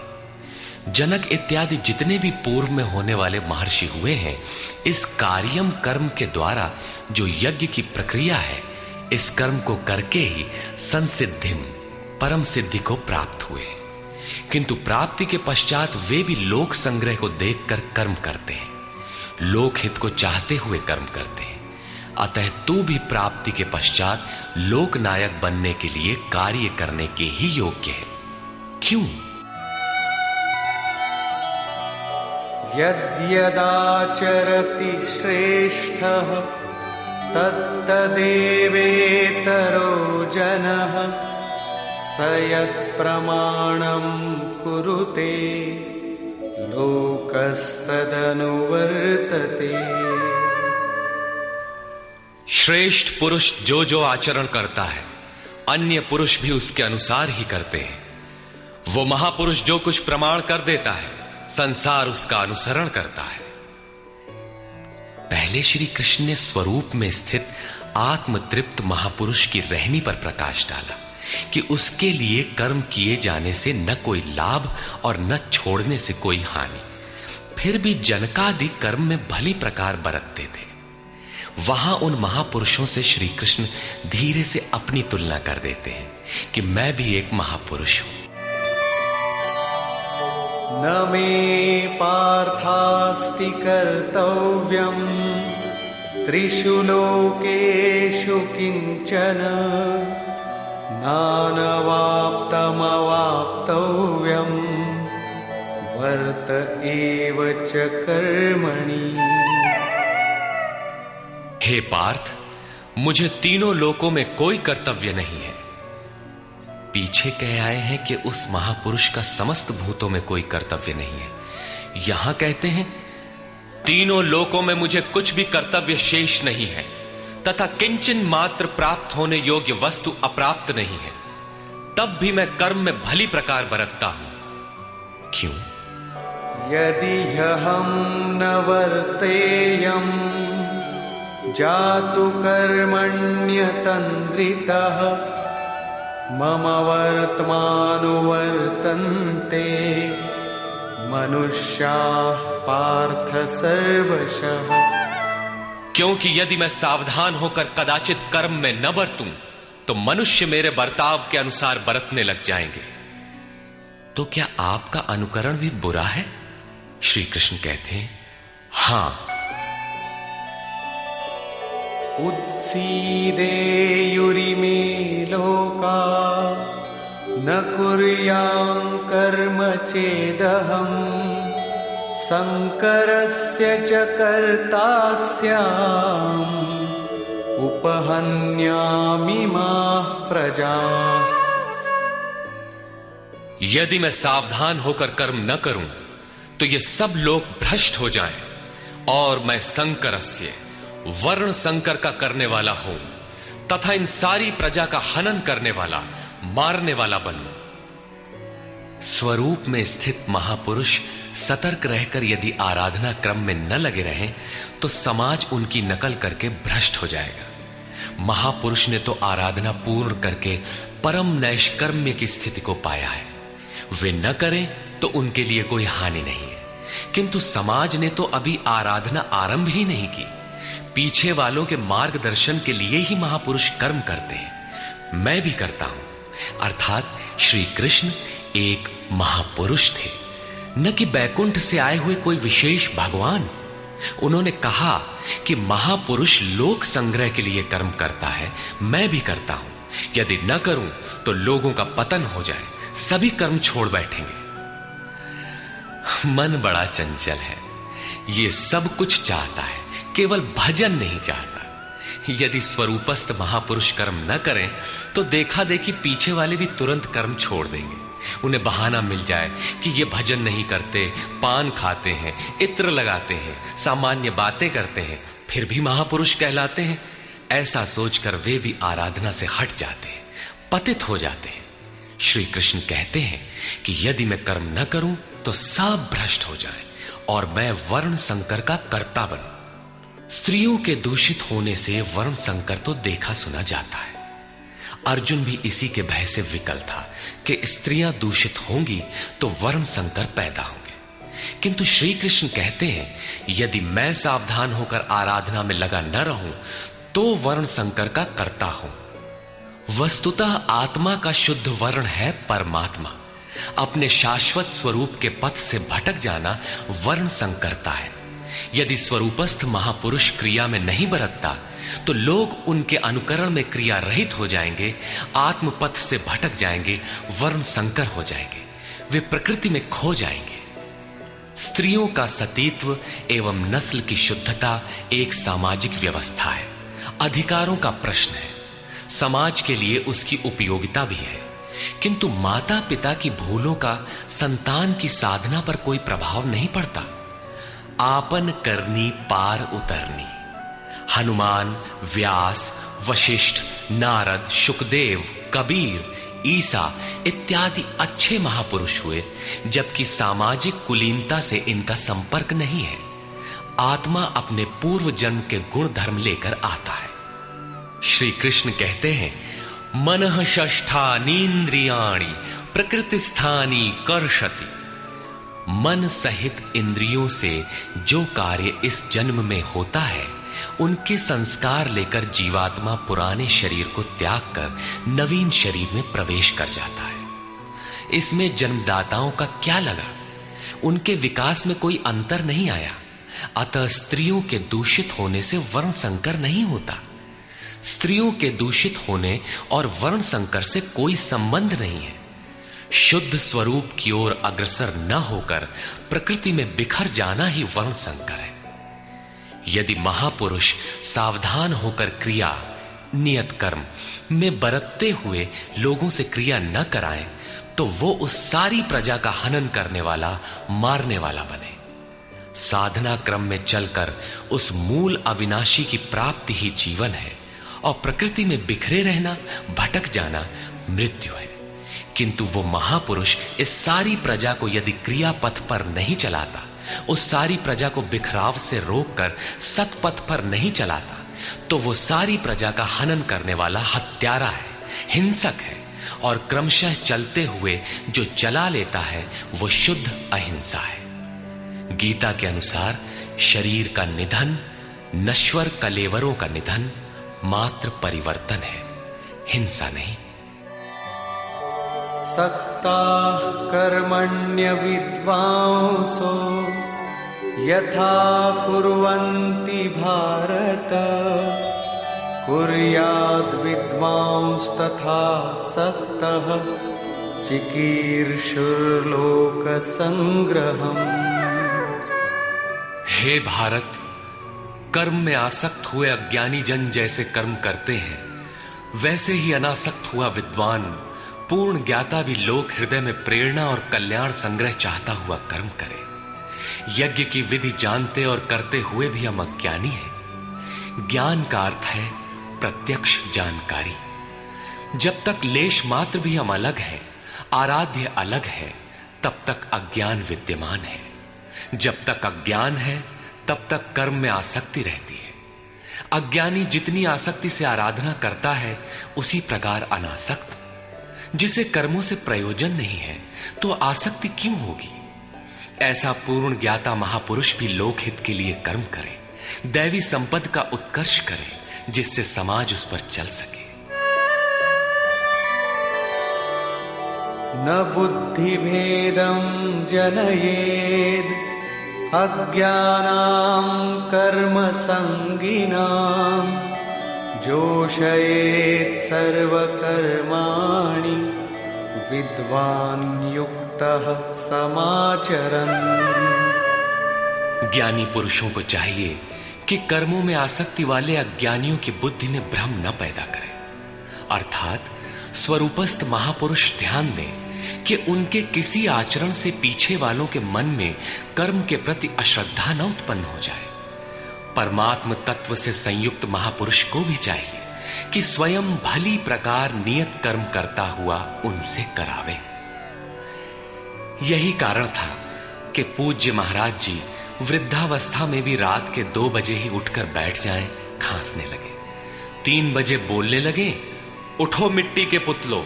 जनक इत्यादि जितने भी पूर्व में होने वाले महर्षि हुए हैं, इस कार्यम कर्म के द्वारा जो यज्ञ की प्रक्रिया है, इस कर्म को करके ही संसिद्धिम, परम सिद्धि को प्राप्त हुए। किंतु प्राप्ति के पश्चात वे भी लोक संग्रह को देखकर कर्म करते हैं, लोकहित को चाहते हुए कर्म करते हैं। अतः तू भी प्राप्ति के पश्चात लोकनायक बनने के लिए कार्य करने के ही योग्य है। क्यों? यद्यदाचरति श्रेष्ठः तत्तदेवेतरो जनः स यत्प्रमाणं कुरुते लोकस्तदनुवर्तते। श्रेष्ठ पुरुष जो जो आचरण करता है, अन्य पुरुष भी उसके अनुसार ही करते हैं। वो महापुरुष जो कुछ प्रमाण कर देता है, संसार उसका अनुसरण करता है। पहले श्री कृष्ण ने स्वरूप में स्थित आत्मतृप्त महापुरुष की रहनी पर प्रकाश डाला कि उसके लिए कर्म किए जाने से न कोई लाभ और न छोड़ने से कोई हानि। फिर भी जनकादि कर्म में भली प्रकार बरतते थे। वहां उन महापुरुषों से श्री कृष्ण धीरे से अपनी तुलना कर देते हैं कि मैं भी एक महापुरुष हूं। न मे पार्थास्ति कर्तव्यम् त्रिषु लोकेषु किंचन नानवाप्तमवाप्तव्यम् वर्त एव च कर्मणि। हे पार्थ, मुझे तीनों लोकों में कोई कर्तव्य नहीं है। पीछे कह आए हैं कि उस महापुरुष का समस्त भूतों में कोई कर्तव्य नहीं है। यहां कहते हैं तीनों लोकों में मुझे कुछ भी कर्तव्य शेष नहीं है, तथा किंचन मात्र प्राप्त होने योग्य वस्तु अप्राप्त नहीं है। तब भी मैं कर्म में भली प्रकार बरतता हूं। क्यों? यदि हम न वर्तेयम् जातु कर्मण्यतन्द्रितः मम वर्तमानुवर्तन्ते मनुष्याः पार्थ सर्वशः। क्योंकि यदि मैं सावधान होकर कदाचित कर्म में न बरतूं तो मनुष्य मेरे बर्ताव के अनुसार बरतने लग जाएंगे। तो क्या आपका अनुकरण भी बुरा है? श्री कृष्ण कहते हैं हां। उत्सीदेयुरिमे लोका न कुर्यां कर्म चेदहम् संकरस्य च कर्ता स्याम् उपहन्यामिमाः प्रजाः। यदि मैं सावधान होकर कर्म न करूं तो ये सब लोग भ्रष्ट हो जाएं और मैं संकरस्य, वर्ण संकर का करने वाला हूं तथा इन सारी प्रजा का हनन करने वाला, मारने वाला बनूं। स्वरूप में स्थित महापुरुष सतर्क रहकर यदि आराधना क्रम में न लगे रहें तो समाज उनकी नकल करके भ्रष्ट हो जाएगा। महापुरुष ने तो आराधना पूर्ण करके परम नैष्कर्म्य की स्थिति को पाया है। वे न करें तो उनके लिए कोई हानि नहीं है। किंतु समाज ने तो अभी आराधना आरंभ ही नहीं की। पीछे वालों के मार्गदर्शन के लिए ही महापुरुष कर्म करते हैं। मैं भी करता हूं। अर्थात श्री कृष्ण एक महापुरुष थे, न कि बैकुंठ से आए हुए कोई विशेष भगवान। उन्होंने कहा कि महापुरुष लोक संग्रह के लिए कर्म करता है, मैं भी करता हूं। यदि न करूं तो लोगों का पतन हो जाए, सभी कर्म छोड़ बैठेंगे। मन बड़ा चंचल है, ये सब कुछ चाहता है, केवल भजन नहीं चाहता। यदि स्वरूपस्थ महापुरुष कर्म न करें तो देखा देखी पीछे वाले भी तुरंत कर्म छोड़ देंगे। उन्हें बहाना मिल जाए कि ये भजन नहीं करते, पान खाते हैं, इत्र लगाते हैं, सामान्य बातें करते हैं, फिर भी महापुरुष कहलाते हैं। ऐसा सोचकर वे भी आराधना से हट जाते हैं, पतित हो जाते हैं। श्री कृष्ण कहते हैं कि यदि मैं कर्म न करूं तो सब भ्रष्ट हो जाए और मैं वर्ण संकर का कर्ता बनूं। स्त्रियों के दूषित होने से वर्ण संकर तो देखा सुना जाता है। अर्जुन भी इसी के भय से विकल था कि स्त्रियां दूषित होंगी तो वर्ण संकर पैदा होंगे। किंतु श्री कृष्ण कहते हैं यदि मैं सावधान होकर आराधना में लगा न रहूं तो वर्ण संकर का कर्ता हूं। वस्तुतः आत्मा का शुद्ध वर्ण है परमात्मा। अपने शाश्वत स्वरूप के पथ से भटक जाना वर्ण संकरता है। यदि स्वरूपस्थ महापुरुष क्रिया में नहीं बरतता तो लोग उनके अनुकरण में क्रिया रहित हो जाएंगे, आत्म पथ से भटक जाएंगे, वर्ण संकर हो जाएंगे, वे प्रकृति में खो जाएंगे। स्त्रियों का सतीत्व एवं नस्ल की शुद्धता एक सामाजिक व्यवस्था है, अधिकारों का प्रश्न है, समाज के लिए उसकी उपयोगिता भी है। किंतु माता पिता की भूलों का संतान की साधना पर कोई प्रभाव नहीं पड़ता। आपन करनी पार उतरनी। हनुमान, व्यास, वशिष्ठ, नारद, शुकदेव, कबीर, ईसा इत्यादि अच्छे महापुरुष हुए, जबकि सामाजिक कुलीनता से इनका संपर्क नहीं है। आत्मा अपने पूर्व जन्म के गुण धर्म लेकर आता है। श्री कृष्ण कहते हैं मनः षष्ठानीन्द्रियाणि प्रकृतिस्थानी कर्षति। मन सहित इंद्रियों से जो कार्य इस जन्म में होता है उनके संस्कार लेकर जीवात्मा पुराने शरीर को त्याग कर नवीन शरीर में प्रवेश कर जाता है। इसमें जन्मदाताओं का क्या लगा? उनके विकास में कोई अंतर नहीं आया। अतः स्त्रियों के दूषित होने से वर्ण संकर नहीं होता। स्त्रियों के दूषित होने और वर्ण संकर से कोई संबंध नहीं है। शुद्ध स्वरूप की ओर अग्रसर न होकर प्रकृति में बिखर जाना ही वर्ण संकर है। यदि महापुरुष सावधान होकर क्रिया, नियत कर्म में बरतते हुए लोगों से क्रिया न कराएं तो वो उस सारी प्रजा का हनन करने वाला, मारने वाला बने। साधना क्रम में चलकर उस मूल अविनाशी की प्राप्ति ही जीवन है और प्रकृति में बिखरे रहना, भटक जाना मृत्यु है। किंतु वो महापुरुष इस सारी प्रजा को यदि क्रिया पथ पर नहीं चलाता, उस सारी प्रजा को बिखराव से रोककर सतपथ पर नहीं चलाता, तो वो सारी प्रजा का हनन करने वाला हत्यारा है, हिंसक है। और क्रमशः चलते हुए जो चला लेता है वो शुद्ध अहिंसा है। गीता के अनुसार शरीर का निधन, नश्वर कलेवरों का निधन मात्र परिवर्तन है, हिंसा नहीं। सक्ता कर्मण्य विद्वांसो यथा कुर्वन्ति भारत कुर्याद् विद्वांस तथा सक्तः चिकीर्षुर्लोक संग्रहम्। हे भारत, कर्म में आसक्त हुए अज्ञानी जन जैसे कर्म करते हैं, वैसे ही अनासक्त हुआ विद्वान पूर्ण ज्ञाता भी लोक हृदय में प्रेरणा और कल्याण संग्रह चाहता हुआ कर्म करे। यज्ञ की विधि जानते और करते हुए भी हम अज्ञानी हैं। ज्ञान का अर्थ है प्रत्यक्ष जानकारी। जब तक लेश मात्र भी हम अलग हैं, आराध्य अलग है, तब तक अज्ञान विद्यमान है। जब तक अज्ञान है तब तक कर्म में आसक्ति रहती है। अज्ञानी जितनी आसक्ति से आराधना करता है उसी प्रकार अनासक्त। जिसे कर्मों से प्रयोजन नहीं है तो आसक्ति क्यों होगी? ऐसा पूर्ण ज्ञाता महापुरुष भी लोकहित के लिए कर्म करे, दैवी संपद का उत्कर्ष करे, जिससे समाज उस पर चल सके। न बुद्धिभेदं जनयेद् अज्ञानां कर्मसंगिनां जोषयेत् सर्वकर्माणि विद्वान् युक्तः समाचरन्। ज्ञानी पुरुषों को चाहिए कि कर्मों में आसक्ति वाले अज्ञानियों की बुद्धि में भ्रम न पैदा करें, अर्थात स्वरूपस्थ महापुरुष ध्यान दें कि उनके किसी आचरण से पीछे वालों के मन में कर्म के प्रति अश्रद्धा न उत्पन्न हो जाए। परमात्म तत्व से संयुक्त महापुरुष को भी चाहिए कि स्वयं भली प्रकार नियत कर्म करता हुआ उनसे करावे। यही कारण था कि पूज्य महाराज जी वृद्धावस्था में भी रात के 2 बजे ही उठकर बैठ जाएं, खांसने लगे। 3 बजे बोलने लगे, उठो मिट्टी के पुतलो।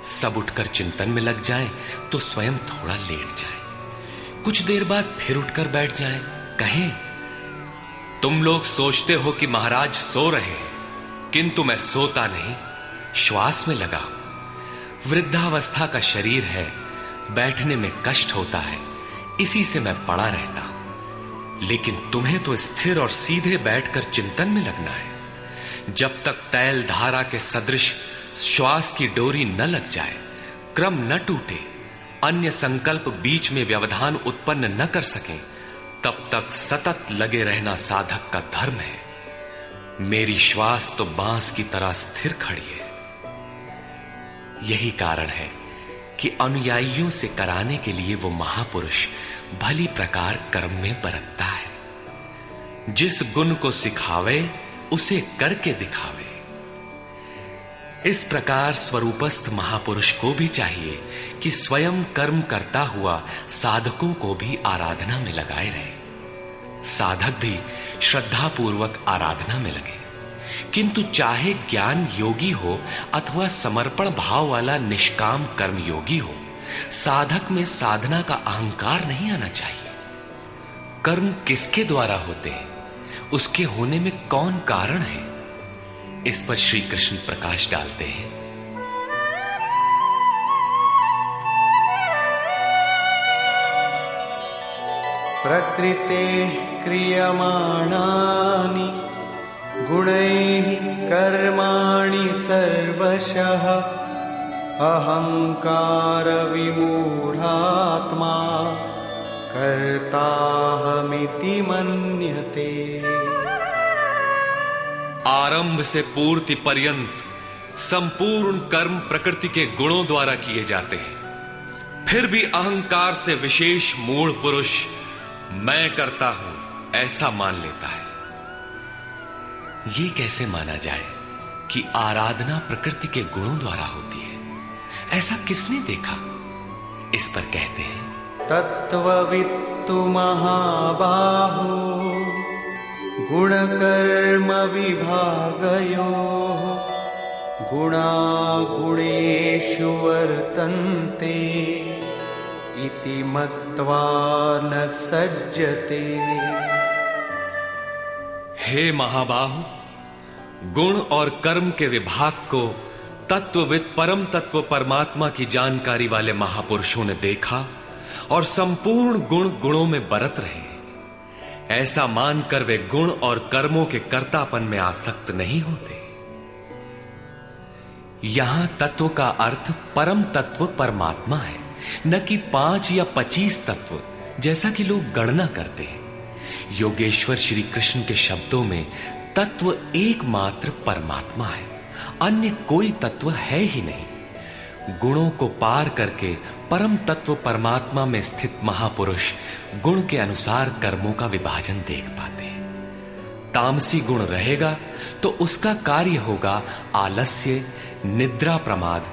सब उठकर चिंतन में लग जाएं तो स्वयं थोड़ा लेट जाएं। कुछ देर बाद फिर उठकर बैठ जाएं, कहें, तुम लोग सोचते हो कि महाराज सो रहे हैं, किंतु मैं सोता नहीं, श्वास में लगा हूं। वृद्धावस्था का शरीर है, बैठने में कष्ट होता है, इसी से मैं पड़ा रहता हूं। लेकिन तुम्हें तो स्थिर और सीधे बैठकर चिंतन में लगना है। जब तक तैल धारा के सदृश श्वास की डोरी न लग जाए, क्रम न टूटे, अन्य संकल्प बीच में व्यवधान उत्पन्न न कर सके, तब तक सतत लगे रहना साधक का धर्म है। मेरी श्वास तो बांस की तरह स्थिर खड़ी है। यही कारण है कि अनुयायियों से कराने के लिए वो महापुरुष भली प्रकार कर्म में बरतता है। जिस गुण को सिखावे उसे करके दिखावे। इस प्रकार स्वरूपस्थ महापुरुष को भी चाहिए कि स्वयं कर्म करता हुआ साधकों को भी आराधना में लगाए रहे। साधक भी श्रद्धापूर्वक आराधना में लगे, किंतु चाहे ज्ञान योगी हो अथवा समर्पण भाव वाला निष्काम कर्म योगी हो, साधक में साधना का अहंकार नहीं आना चाहिए। कर्म किसके द्वारा होते हैं, उसके होने में कौन कारण है, इस पर श्री कृष्ण प्रकाश डालते हैं। प्रकृते क्रियमाणानि गुणैः कर्माणि सर्वशः अहंकार विमूढ़ात्मा कर्ताहमिति मन्यते। आरंभ से पूर्ति पर्यंत संपूर्ण कर्म प्रकृति के गुणों द्वारा किए जाते हैं। फिर भी अहंकार से विशेष मूढ़ पुरुष मैं करता हूं ऐसा मान लेता है। ये कैसे माना जाए कि आराधना प्रकृति के गुणों द्वारा होती है? ऐसा किसने देखा? इस पर कहते हैं, तत्त्ववित्तु महाबाहो गुणकर्म विभागयोः गुणागुणेषु वर्तन्ते इति मत्वा न सज्जते। हे महाबाहु, गुण और कर्म के विभाग को तत्वविद परम तत्व परमात्मा की जानकारी वाले महापुरुषों ने देखा और संपूर्ण गुण गुणों में बरत रहे हैं। ऐसा मानकर वे गुण और कर्मों के कर्तापन में आसक्त नहीं होते। यहां तत्व का अर्थ परम तत्व परमात्मा है, न कि 5 या 25 तत्व जैसा कि लोग गणना करते हैं। योगेश्वर श्री कृष्ण के शब्दों में तत्व एकमात्र परमात्मा है, अन्य कोई तत्व है ही नहीं। गुणों को पार करके परम तत्व परमात्मा में स्थित महापुरुष गुण के अनुसार कर्मों का विभाजन देख पाते हैं। तामसी गुण रहेगा तो उसका कार्य होगा आलस्य, निद्रा, प्रमाद,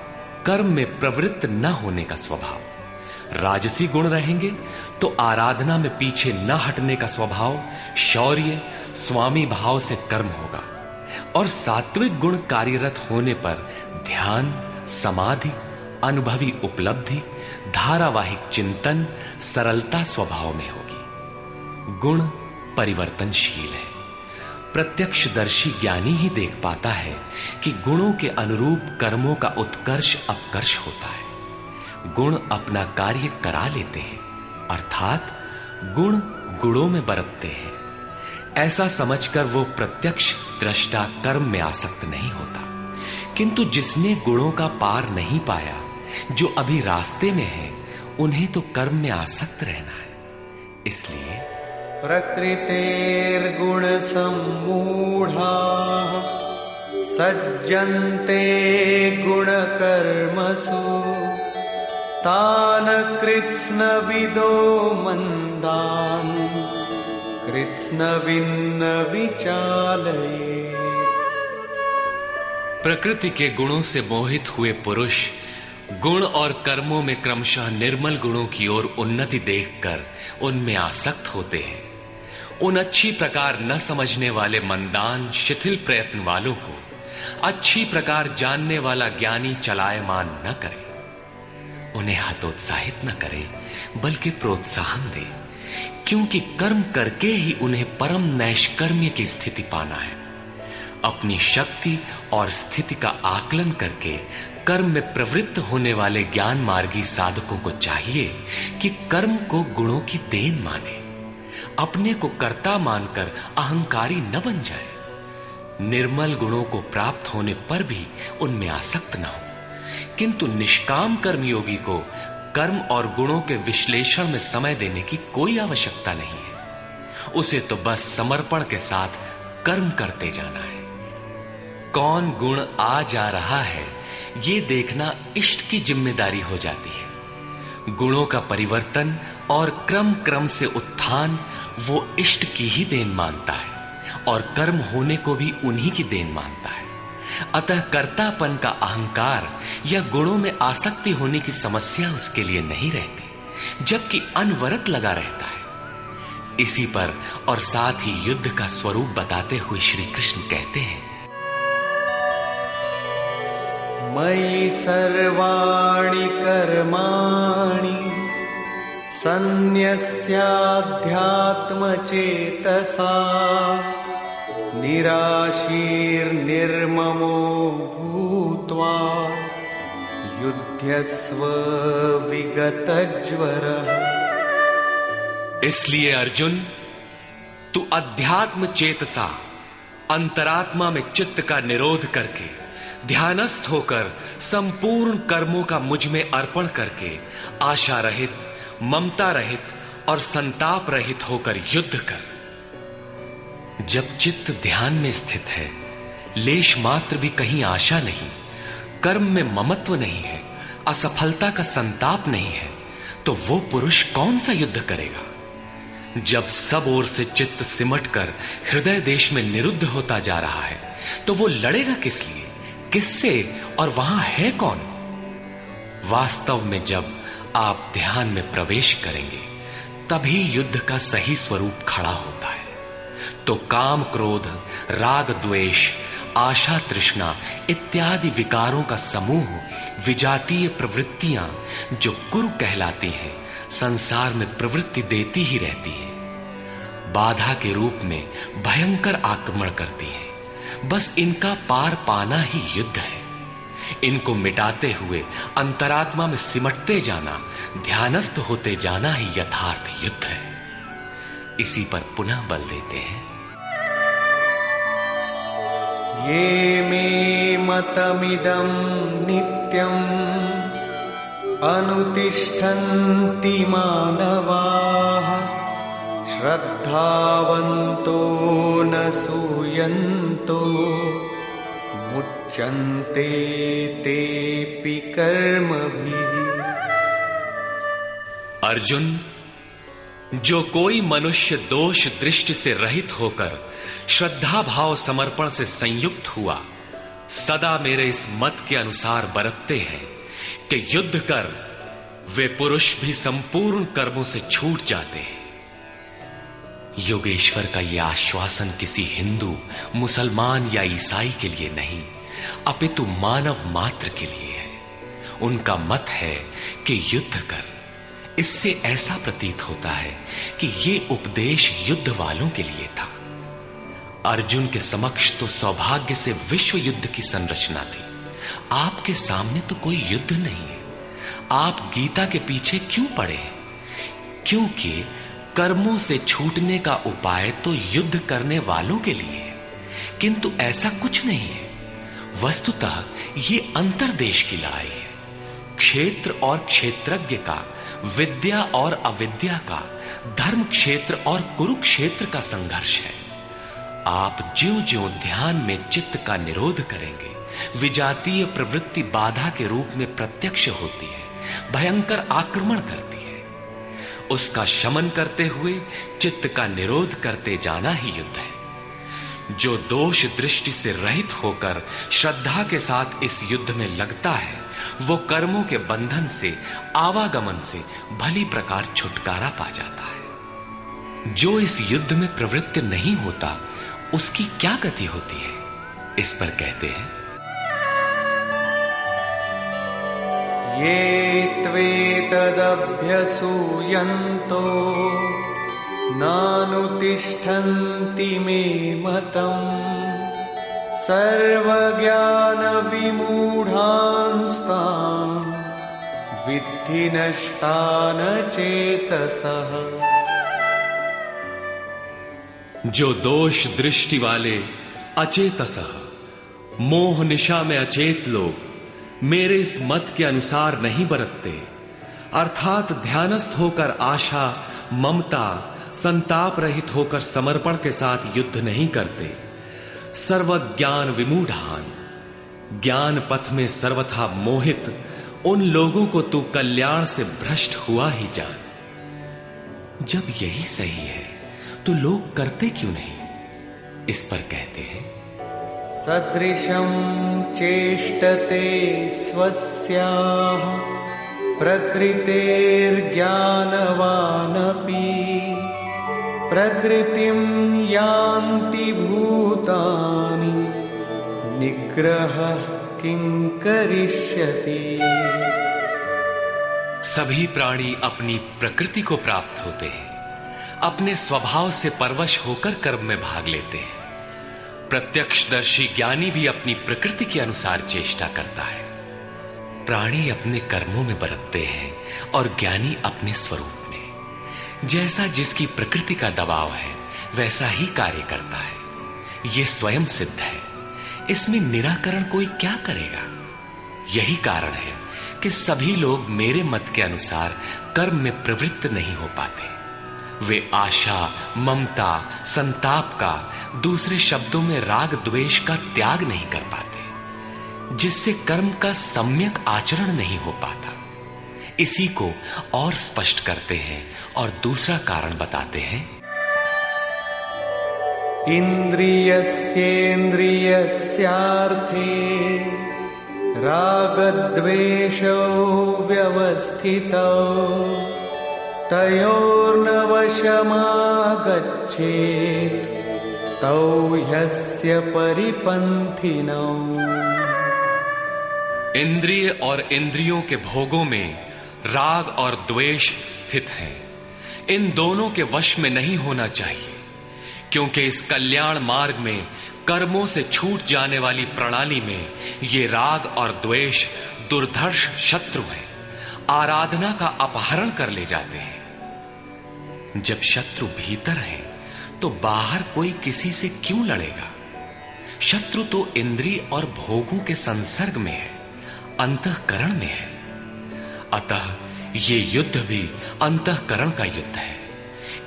कर्म में प्रवृत्त न होने का स्वभाव। राजसी गुण रहेंगे तो आराधना में पीछे न हटने का स्वभाव, शौर्य, स्वामी भाव से कर्म होगा। और सात्विक गुण कार्यरत होने पर ध्यान, समाधि, अनुभवी उपलब्धि, धारावाहिक चिंतन, सरलता स्वभाव में होगी। गुण परिवर्तनशील है। प्रत्यक्षदर्शी ज्ञानी ही देख पाता है कि गुणों के अनुरूप कर्मों का उत्कर्ष अपकर्ष होता है। गुण अपना कार्य करा लेते हैं, अर्थात गुण गुणों में बरतते हैं। ऐसा समझकर वो प्रत्यक्ष दृष्टा कर्म में आसक्त नहीं होता। किंतु जिसने गुणों का पार नहीं पाया, जो अभी रास्ते में है, उन्हें तो कर्म में आसक्त रहना है। इसलिए प्रकृतेर्गुण सम्मूढ़ाः सज्जन्ते गुणकर्मसु तान् कृत्स्नविदो मंदान् कृत्स्नविन्न विचालयेत्। प्रकृति के गुणों से मोहित हुए पुरुष गुण और कर्मों में क्रमशः निर्मल गुणों की ओर उन्नति देखकर उनमें आसक्त होते हैं। उन अच्छी प्रकार न समझने वाले मंदान शिथिल प्रयत्न वालों को अच्छी प्रकार जानने वाला ज्ञानी चलायमान न करे। उन्हें हतोत्साहित न करे, बल्कि प्रोत्साहन दे, क्योंकि कर्म करके ही उन्हें परम नैष्कर्म्य की स्थिति पाना है। अपनी शक्ति और स्थिति का आकलन करके कर्म में प्रवृत्त होने वाले ज्ञान मार्गी साधकों को चाहिए कि कर्म को गुणों की देन माने, अपने को कर्ता मानकर अहंकारी न बन जाए। निर्मल गुणों को प्राप्त होने पर भी उनमें आसक्त न हो। किंतु निष्काम कर्मयोगी को कर्म और गुणों के विश्लेषण में समय देने की कोई आवश्यकता नहीं है। उसे तो बस समर्पण के साथ कर्म करते जाना है। कौन गुण आ जा रहा है, ये देखना इष्ट की जिम्मेदारी हो जाती है। गुणों का परिवर्तन और क्रम क्रम से उत्थान वो इष्ट की ही देन मानता है और कर्म होने को भी उन्हीं की देन मानता है। अतः कर्तापन का अहंकार या गुणों में आसक्ति होने की समस्या उसके लिए नहीं रहती, जबकि अनवरत लगा रहता है। इसी पर और साथ ही युद्ध का स्वरूप बताते हुए श्री कृष्ण कहते हैं, मयि सर्वाणि कर्माणि सन्न्यस्याध्यात्मचेतसा निराशीर्निर्ममो भूत्वा युध्यस्व विगतज्वरः। इसलिए अर्जुन, तू अध्यात्म चेतसा अंतरात्मा में चित्त का निरोध करके ध्यानस्थ होकर संपूर्ण कर्मों का मुझ में अर्पण करके आशा रहित, ममता रहित और संताप रहित होकर युद्ध कर। जब चित्त ध्यान में स्थित है, लेश मात्र भी कहीं आशा नहीं, कर्म में ममत्व नहीं है, असफलता का संताप नहीं है, तो वो पुरुष कौन सा युद्ध करेगा? जब सब ओर से चित्त सिमटकर हृदय देश में निरुद्ध होता जा रहा है, तो वो लड़ेगा किस लिए, किससे, और वहां है कौन? वास्तव में जब आप ध्यान में प्रवेश करेंगे, तभी युद्ध का सही स्वरूप खड़ा होता है। तो काम क्रोध, राग द्वेष, आशा तृष्णा इत्यादि विकारों का समूह, विजातीय प्रवृत्तियां जो कुरु कहलाती हैं, संसार में प्रवृत्ति देती ही रहती है, बाधा के रूप में भयंकर आक्रमण करती है। बस इनका पार पाना ही युद्ध है। इनको मिटाते हुए अंतरात्मा में सिमटते जाना, ध्यानस्थ होते जाना ही यथार्थ युद्ध है। इसी पर पुनः बल देते हैं, ये मे मतमिदं नित्यम् अनुतिष्ठन्ति मानवाः श्रद्धावन्तो न सूयन्तो मुच्यन्ते तेऽपि कर्मभिः। अर्जुन, जो कोई मनुष्य दोष दृष्टि से रहित होकर श्रद्धा भाव समर्पण से संयुक्त हुआ, सदा मेरे इस मत के अनुसार बरतते हैं कि युद्ध कर, वे पुरुष भी संपूर्ण कर्मों से छूट जाते हैं। योगेश्वर का यह आश्वासन किसी हिंदू, मुसलमान या ईसाई के लिए नहीं, अपितु मानव मात्र के लिए है। उनका मत है कि युद्ध कर। इससे ऐसा प्रतीत होता है कि ये उपदेश युद्ध वालों के लिए था। अर्जुन के समक्ष तो सौभाग्य से विश्व युद्ध की संरचना थी। आपके सामने तो कोई युद्ध नहीं है। आप गीता के पीछे क्यों पड़े हैं? क्योंकि कर्मों से छूटने का उपाय तो युद्ध करने वालों के लिए है, किंतु ऐसा कुछ नहीं है। वस्तुतः ये अंतर्देश की लड़ाई है। क्षेत्र और क्षेत्रज्ञ का, विद्या और अविद्या का, धर्म क्षेत्र और कुरुक्षेत्र का संघर्ष है। आप ज्यों-ज्यों ध्यान में चित्त का निरोध करेंगे, विजातीय प्रवृत्ति बाधा के रूप में प्रत्यक्ष होती है, भयंकर आक्रमण करती है। उसका शमन करते हुए चित्त का निरोध करते जाना ही युद्ध है। जो दोष दृष्टि से रहित होकर श्रद्धा के साथ इस युद्ध में लगता है, वो कर्मों के बंधन से, आवागमन से भली प्रकार छुटकारा पा जाता है। जो इस युद्ध में प्रवृत्त नहीं होता, उसकी क्या गति होती है? इस पर कहते हैं, ये त्वेतदभ्यसूयन्तो नानुतिष्ठन्ति मे मतम् सर्वज्ञानविमूढांस्तान् विद्धि नष्टान चेतसः। जो दोष दृष्टि वाले अचेतसः, मोह निशा में अचेत लोग मेरे इस मत के अनुसार नहीं बरतते, अर्थात ध्यानस्थ होकर आशा, ममता, संताप रहित होकर समर्पण के साथ युद्ध नहीं करते। सर्वज्ञान विमूढ़ान, ज्ञान पथ में सर्वथा मोहित उन लोगों को तू कल्याण से भ्रष्ट हुआ ही जान। जब यही सही है तो लोग करते क्यों नहीं? इस पर कहते हैं, सदृशं चेष्टते स्वस्याः प्रकृतेर्ज्ञानवानपि प्रकृतिं यान्ति भूतानि निग्रहः किं करिष्यति। सभी प्राणी अपनी प्रकृति को प्राप्त होते हैं, अपने स्वभाव से परवश होकर कर्म में भाग लेते हैं। प्रत्यक्षदर्शी ज्ञानी भी अपनी प्रकृति के अनुसार चेष्टा करता है। प्राणी अपने कर्मों में बरतते हैं और ज्ञानी अपने स्वरूप में। जैसा जिसकी प्रकृति का दबाव है, वैसा ही कार्य करता है। यह स्वयं सिद्ध है। इसमें निराकरण कोई क्या करेगा? यही कारण है कि सभी लोग मेरे मत के अनुसार कर्म में प्रवृत्त नहीं हो पाते। वे आशा, ममता, संताप का, दूसरे शब्दों में राग द्वेष का त्याग नहीं कर पाते, जिससे कर्म का सम्यक आचरण नहीं हो पाता। इसी को और स्पष्ट करते हैं और दूसरा कारण बताते हैं, इन्द्रियस्येन्द्रियस्यार्थे रागद्वेषौ व्यवस्थितौ तयोर्न वशमागच्छेत् तौ ह्यस्य परिपन्थिनौ। इंद्रिय और इंद्रियों के भोगों में राग और द्वेष स्थित हैं। इन दोनों के वश में नहीं होना चाहिए, क्योंकि इस कल्याण मार्ग में कर्मों से छूट जाने वाली प्रणाली में ये राग और द्वेष दुर्धर्ष शत्रु हैं, आराधना का अपहरण कर ले जाते हैं। जब शत्रु भीतर है तो बाहर कोई किसी से क्यों लड़ेगा? शत्रु तो इंद्रिय और भोगों के संसर्ग में है, अंतःकरण में है। अतः ये युद्ध भी अंतःकरण का युद्ध है,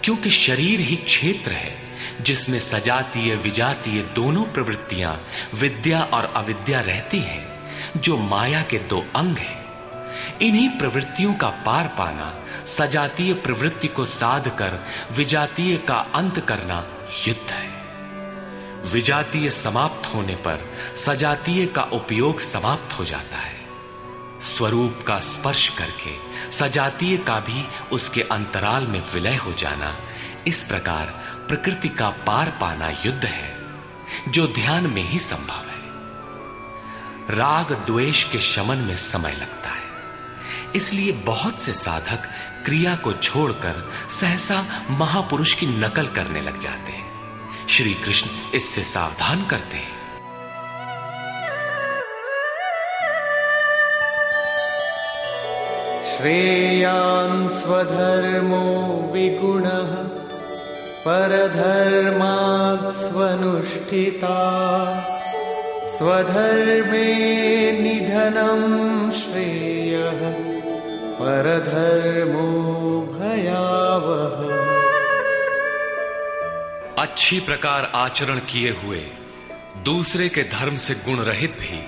क्योंकि शरीर ही क्षेत्र है जिसमें सजातीय विजातीय दोनों प्रवृत्तियां, विद्या और अविद्या रहती हैं, जो माया के दो अंग हैं। इन्हीं प्रवृत्तियों का पार पाना, सजातीय प्रवृत्ति को साध कर विजातीय का अंत करना युद्ध है। विजातीय समाप्त होने पर सजातीय का उपयोग समाप्त हो जाता है। स्वरूप का स्पर्श करके सजातीय का भी उसके अंतराल में विलय हो जाना, इस प्रकार प्रकृति का पार पाना युद्ध है, जो ध्यान में ही संभव है। राग द्वेष के शमन में समय लगता है। इसलिए बहुत से साधक क्रिया को छोड़कर सहसा महापुरुष की नकल करने लग जाते हैं। श्री कृष्ण इससे सावधान करते हैं। श्रेयान् स्वधर्मो विगुणः परधर्मात् स्वनुष्ठिता स्वधर्मे निधनं श्रेयः परधर्मो भयावह। अच्छी प्रकार आचरण किए हुए दूसरे के धर्म से गुण रहित भी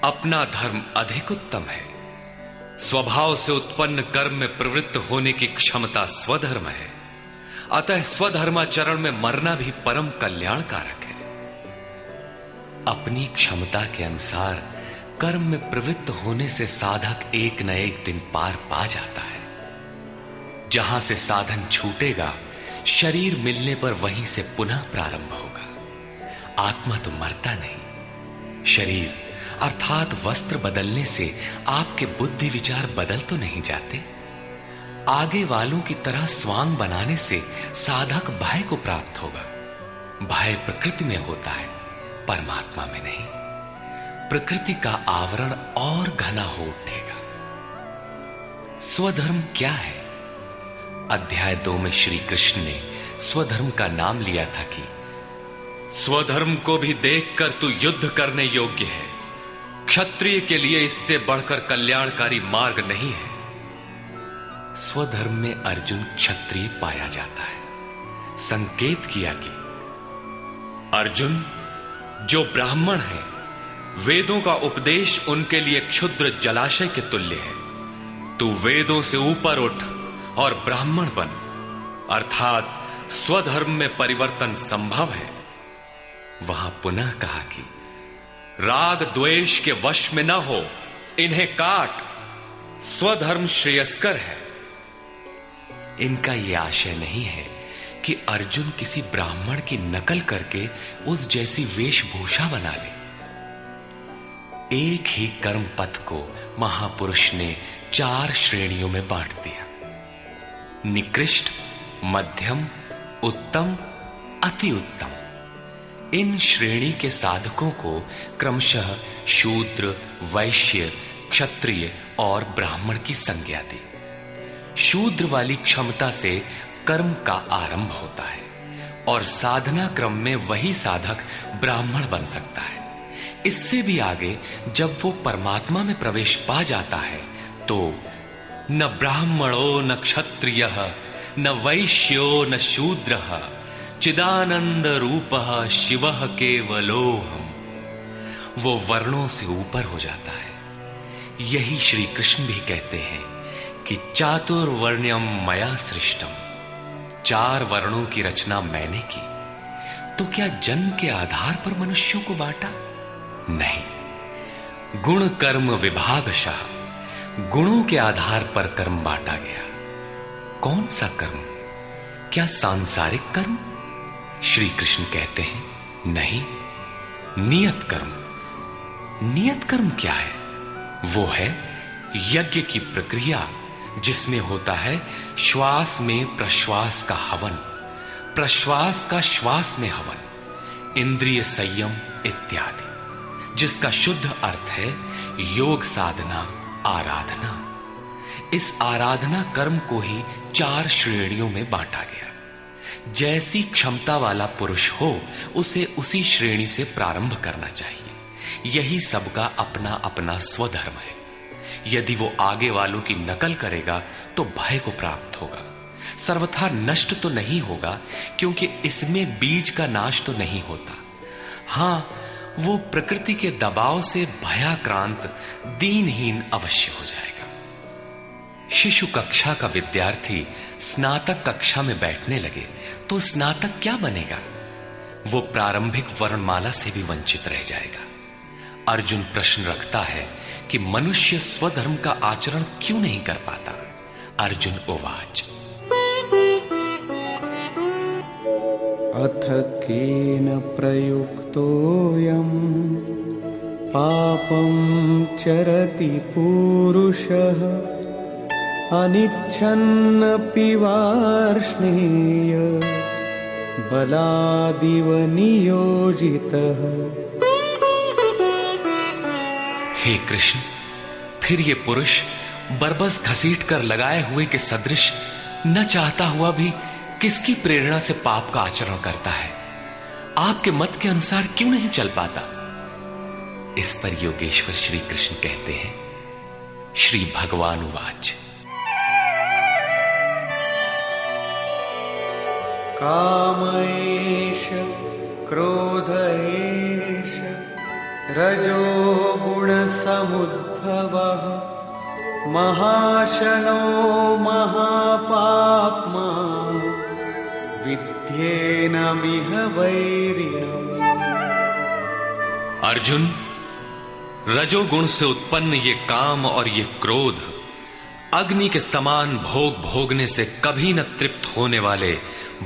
अपना धर्म अधिक उत्तम है। स्वभाव से उत्पन्न कर्म में प्रवृत्त होने की क्षमता स्वधर्म है, अतः स्वधर्माचरण में मरना भी परम कल्याणकारक है। अपनी क्षमता के अनुसार कर्म में प्रवृत्त होने से साधक एक न एक दिन पार पा जाता है। जहां से साधन छूटेगा, शरीर मिलने पर वहीं से पुनः प्रारंभ होगा। आत्मा तो मरता नहीं। शरीर अर्थात वस्त्र बदलने से आपके बुद्धि विचार बदल तो नहीं जाते। आगे वालों की तरह स्वांग बनाने से साधक भय को प्राप्त होगा। भय प्रकृति में होता है, परमात्मा में नहीं। प्रकृति का आवरण और घना हो उठेगा। स्वधर्म क्या है? अध्याय 2 में श्री कृष्ण ने स्वधर्म का नाम लिया था कि स्वधर्म को भी देखकर तू युद्ध करने योग्य है। क्षत्रिय के लिए इससे बढ़कर कल्याणकारी मार्ग नहीं है। स्वधर्म में अर्जुन क्षत्रिय पाया जाता है। संकेत किया कि अर्जुन, जो ब्राह्मण है, वेदों का उपदेश उनके लिए क्षुद्र जलाशय के तुल्य है। तू वेदों से ऊपर उठ और ब्राह्मण बन, अर्थात स्वधर्म में परिवर्तन संभव है। वहां पुनः कहा कि राग द्वेष के वश में न हो, इन्हें काट, स्वधर्म श्रेयस्कर है। इनका यह आशय नहीं है कि अर्जुन किसी ब्राह्मण की नकल करके उस जैसी वेशभूषा बना ले। एक ही कर्म पथ को महापुरुष ने 4 श्रेणियों में बांट दिया: निकृष्ट, मध्यम, उत्तम, अति उत्तम। इन श्रेणी के साधकों को क्रमशः शूद्र, वैश्य, क्षत्रिय और ब्राह्मण की संज्ञा दी। शूद्र वाली क्षमता से कर्म का आरंभ होता है और साधना क्रम में वही साधक ब्राह्मण बन सकता है। इससे भी आगे जब वो परमात्मा में प्रवेश पा जाता है तो न ब्राह्मणो न क्षत्रियः न वैश्यो न शूद्रः चिदानंद रूपः शिवः केवलोहम। वो वर्णों से ऊपर हो जाता है। यही श्री कृष्ण भी कहते हैं कि चातुर्वर्ण्यम मया सृष्टम। 4 वर्णों की रचना मैंने की। तो क्या जन्म के आधार पर मनुष्यों को बांटा? नहीं, गुण कर्म विभागशः गुणों के आधार पर कर्म बांटा गया। कौन सा कर्म? क्या सांसारिक कर्म? श्री कृष्ण कहते हैं नहीं, नियत कर्म। नियत कर्म क्या है? वो है यज्ञ की प्रक्रिया, जिसमें होता है श्वास में प्रश्वास का हवन, प्रश्वास का श्वास में हवन, इंद्रिय संयम इत्यादि, जिसका शुद्ध अर्थ है योग साधना, आराधना। इस आराधना कर्म को ही 4 श्रेणियों में बांटा गया। जैसी क्षमता वाला पुरुष हो, उसे उसी श्रेणी से प्रारंभ करना चाहिए। यही सबका अपना अपना स्वधर्म है। यदि वो आगे वालों की नकल करेगा तो भय को प्राप्त होगा। सर्वथा नष्ट तो नहीं होगा, क्योंकि इसमें बीज का नाश तो नहीं होता। हां, वो प्रकृति के दबाव से भयाक्रांत, दीनहीन अवश्य हो जाएगा। शिशु कक्षा का विद्यार्थी स्नातक कक्षा में बैठने लगे तो स्नातक क्या बनेगा? वो प्रारंभिक वर्णमाला से भी वंचित रह जाएगा। अर्जुन प्रश्न रखता है कि मनुष्य स्वधर्म का आचरण क्यों नहीं कर पाता? अर्जुन उवाच अथ केन प्रयुक्तोऽयं पापं चरति पूरुषः अनिच्छन्नपि वार्ष्णेय बलादिव नियोजितः। हे कृष्ण, फिर ये पुरुष बरबस घसीट कर लगाए हुए के सदृश न चाहता हुआ भी किसकी प्रेरणा से पाप का आचरण करता है? आपके मत के अनुसार क्यों नहीं चल पाता? इस पर योगेश्वर श्री कृष्ण कहते हैं, श्री भगवान उवाच। काम एष क्रोध एष रजो गुण समुद्भवः महाशनो महापाप्मा विद्येनमिह वैरिणम्। अर्जुन, रजोगुण से उत्पन्न ये काम और ये क्रोध अग्नि के समान भोग भोगने से कभी न तृप्त होने वाले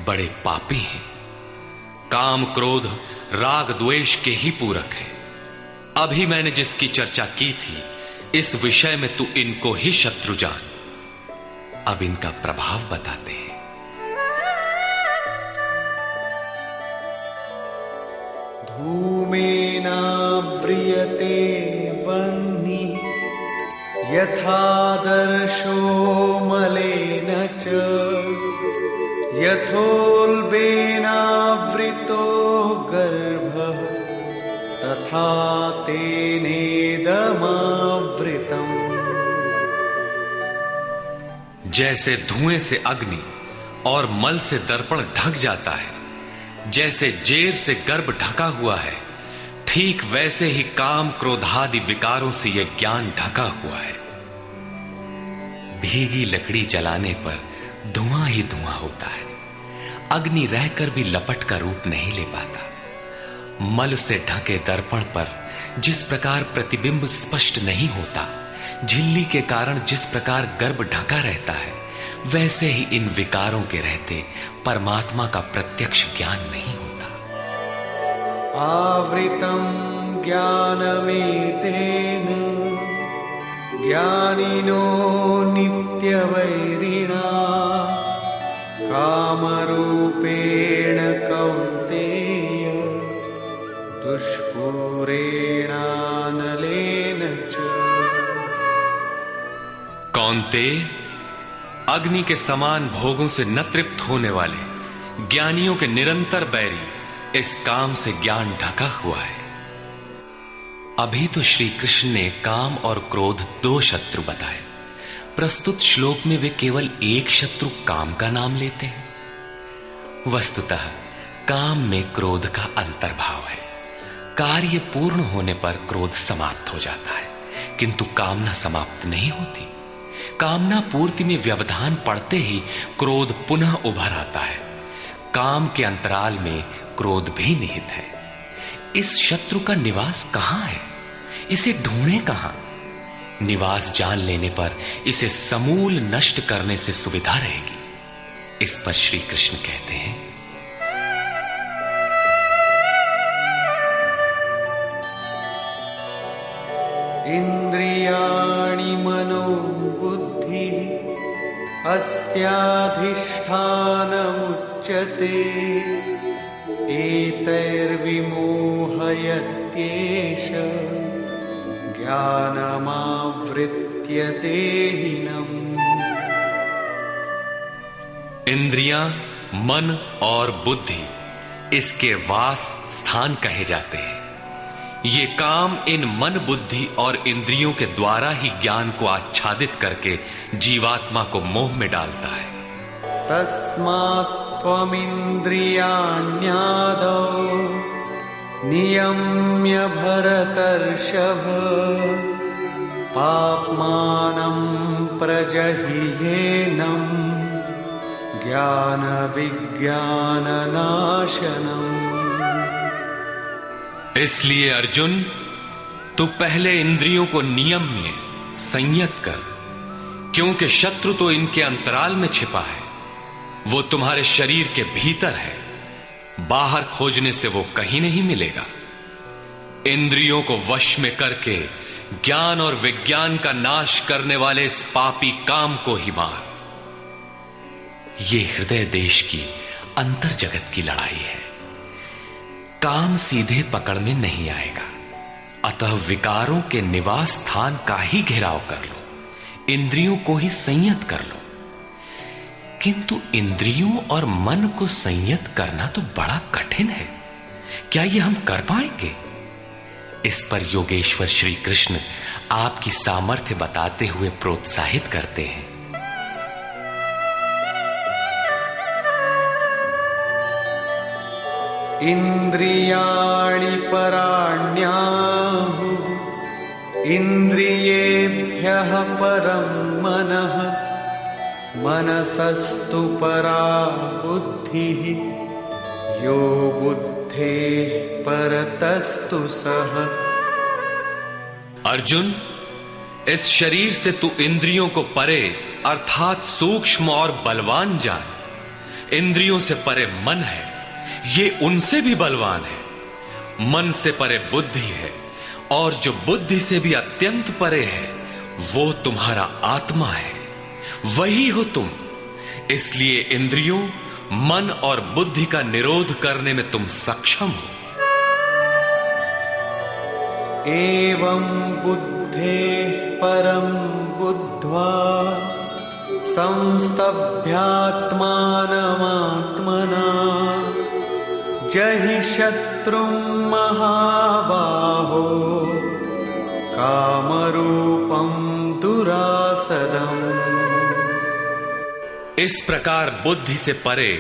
बड़े पापी हैं। काम क्रोध राग द्वेष के ही पूरक है। अभी मैंने जिसकी चर्चा की थी, इस विषय में तू इनको ही शत्रु जान। अब इनका प्रभाव बताते हैं। धूमेनाव्रियते वह्निः यथादर्शो मलेन च यथोल्बेनावृतो गर्भः तथा तेनेदमावृतम्। जैसे धुएं से अग्नि और मल से दर्पण ढक जाता है, जैसे जेर से गर्भ ढका हुआ है, ठीक वैसे ही काम क्रोधादि विकारों से यह ज्ञान ढका हुआ है। भीगी लकड़ी जलाने पर धुआं ही धुआं होता है। अग्नि रहकर भी लपट का रूप नहीं ले पाता। मल से ढके दर्पण पर जिस प्रकार प्रतिबिंब स्पष्ट नहीं होता, झिल्ली के कारण जिस प्रकार गर्भ ढका रहता है, वैसे ही इन विकारों के रहते परमात्मा का प्रत्यक्ष ज्ञान नहीं होता। आवृतं ज्ञानमेतेन ज्ञानिनो नित्यवैरिणा कामरूपेण कौन्तेय दुष्पूरेणानलेन च। कौन्तेय, अग्नि के समान भोगों से न तृप्त होने वाले ज्ञानियों के निरंतर बैरी इस काम से ज्ञान ढका हुआ है। अभी तो श्री कृष्ण ने काम और क्रोध दो शत्रु बताए। प्रस्तुत श्लोक में वे केवल एक शत्रु काम का नाम लेते हैं। वस्तुतः काम में क्रोध का अंतर्भाव है। कार्य पूर्ण होने पर क्रोध समाप्त हो जाता है, किंतु कामना समाप्त नहीं होती। कामना पूर्ति में व्यवधान पड़ते ही क्रोध पुनः उभर आता है। काम के अंतराल में क्रोध भी निहित है। इस शत्रु का निवास कहां है? इसे ढूंढे कहां? निवास जान लेने पर इसे समूल नष्ट करने से सुविधा रहेगी। इस पर श्री कृष्ण कहते हैं, इंद्रियाणि मनो बुद्धि अस्याधिष्ठानमुच्यते एतैर्विमोहयत्येष ज्ञानमावृत्य देहिनम्। इंद्रियां, मन और बुद्धि इसके वास स्थान कहे जाते हैं। ये काम इन मन, बुद्धि और इंद्रियों के द्वारा ही ज्ञान को आच्छादित करके जीवात्मा को मोह में डालता है। तस्मात् त्वमिन्द्रियाण्यादौ नियम्य भरतर्षभ पाप्मानं प्रजह्येनं ज्ञान विज्ञाननाशनम्। इसलिए अर्जुन, तू पहले इंद्रियों को नियम्य संयत कर, क्योंकि शत्रु तो इनके अंतराल में छिपा है। वो तुम्हारे शरीर के भीतर है, बाहर खोजने से वो कहीं नहीं मिलेगा। इंद्रियों को वश में करके ज्ञान और विज्ञान का नाश करने वाले इस पापी काम को ही मार। ये हृदय देश की अंतर जगत की लड़ाई है। काम सीधे पकड़ में नहीं आएगा, अतः विकारों के निवास स्थान का ही घेराव कर लो, इंद्रियों को ही संयत कर लो। किंतु इंद्रियों और मन को संयत करना तो बड़ा कठिन है। क्या ये हम कर पाएंगे? इस पर योगेश्वर श्री कृष्ण आपकी सामर्थ्य बताते हुए प्रोत्साहित करते हैं। इंद्रियाणि पराण्याहुः इंद्रियेभ्यः परं मनः मनसस्तु परा बुद्धिः यो बुद्धेः परतस्तु सः। अर्जुन, इस शरीर से तू इंद्रियों को परे अर्थात सूक्ष्म और बलवान जान। इंद्रियों से परे मन है, ये उनसे भी बलवान है। मन से परे बुद्धि है, और जो बुद्धि से भी अत्यंत परे है वो तुम्हारा आत्मा है, वही हो तुम। इसलिए इंद्रियों, मन और बुद्धि का निरोध करने में तुम सक्षम हो। एवं बुद्धेः परं बुद्ध्वा संस्तभ्यात्मानमात्मना जहि शत्रुं महाबाहो कामरूपं दुरासदम्। इस प्रकार बुद्धि से परे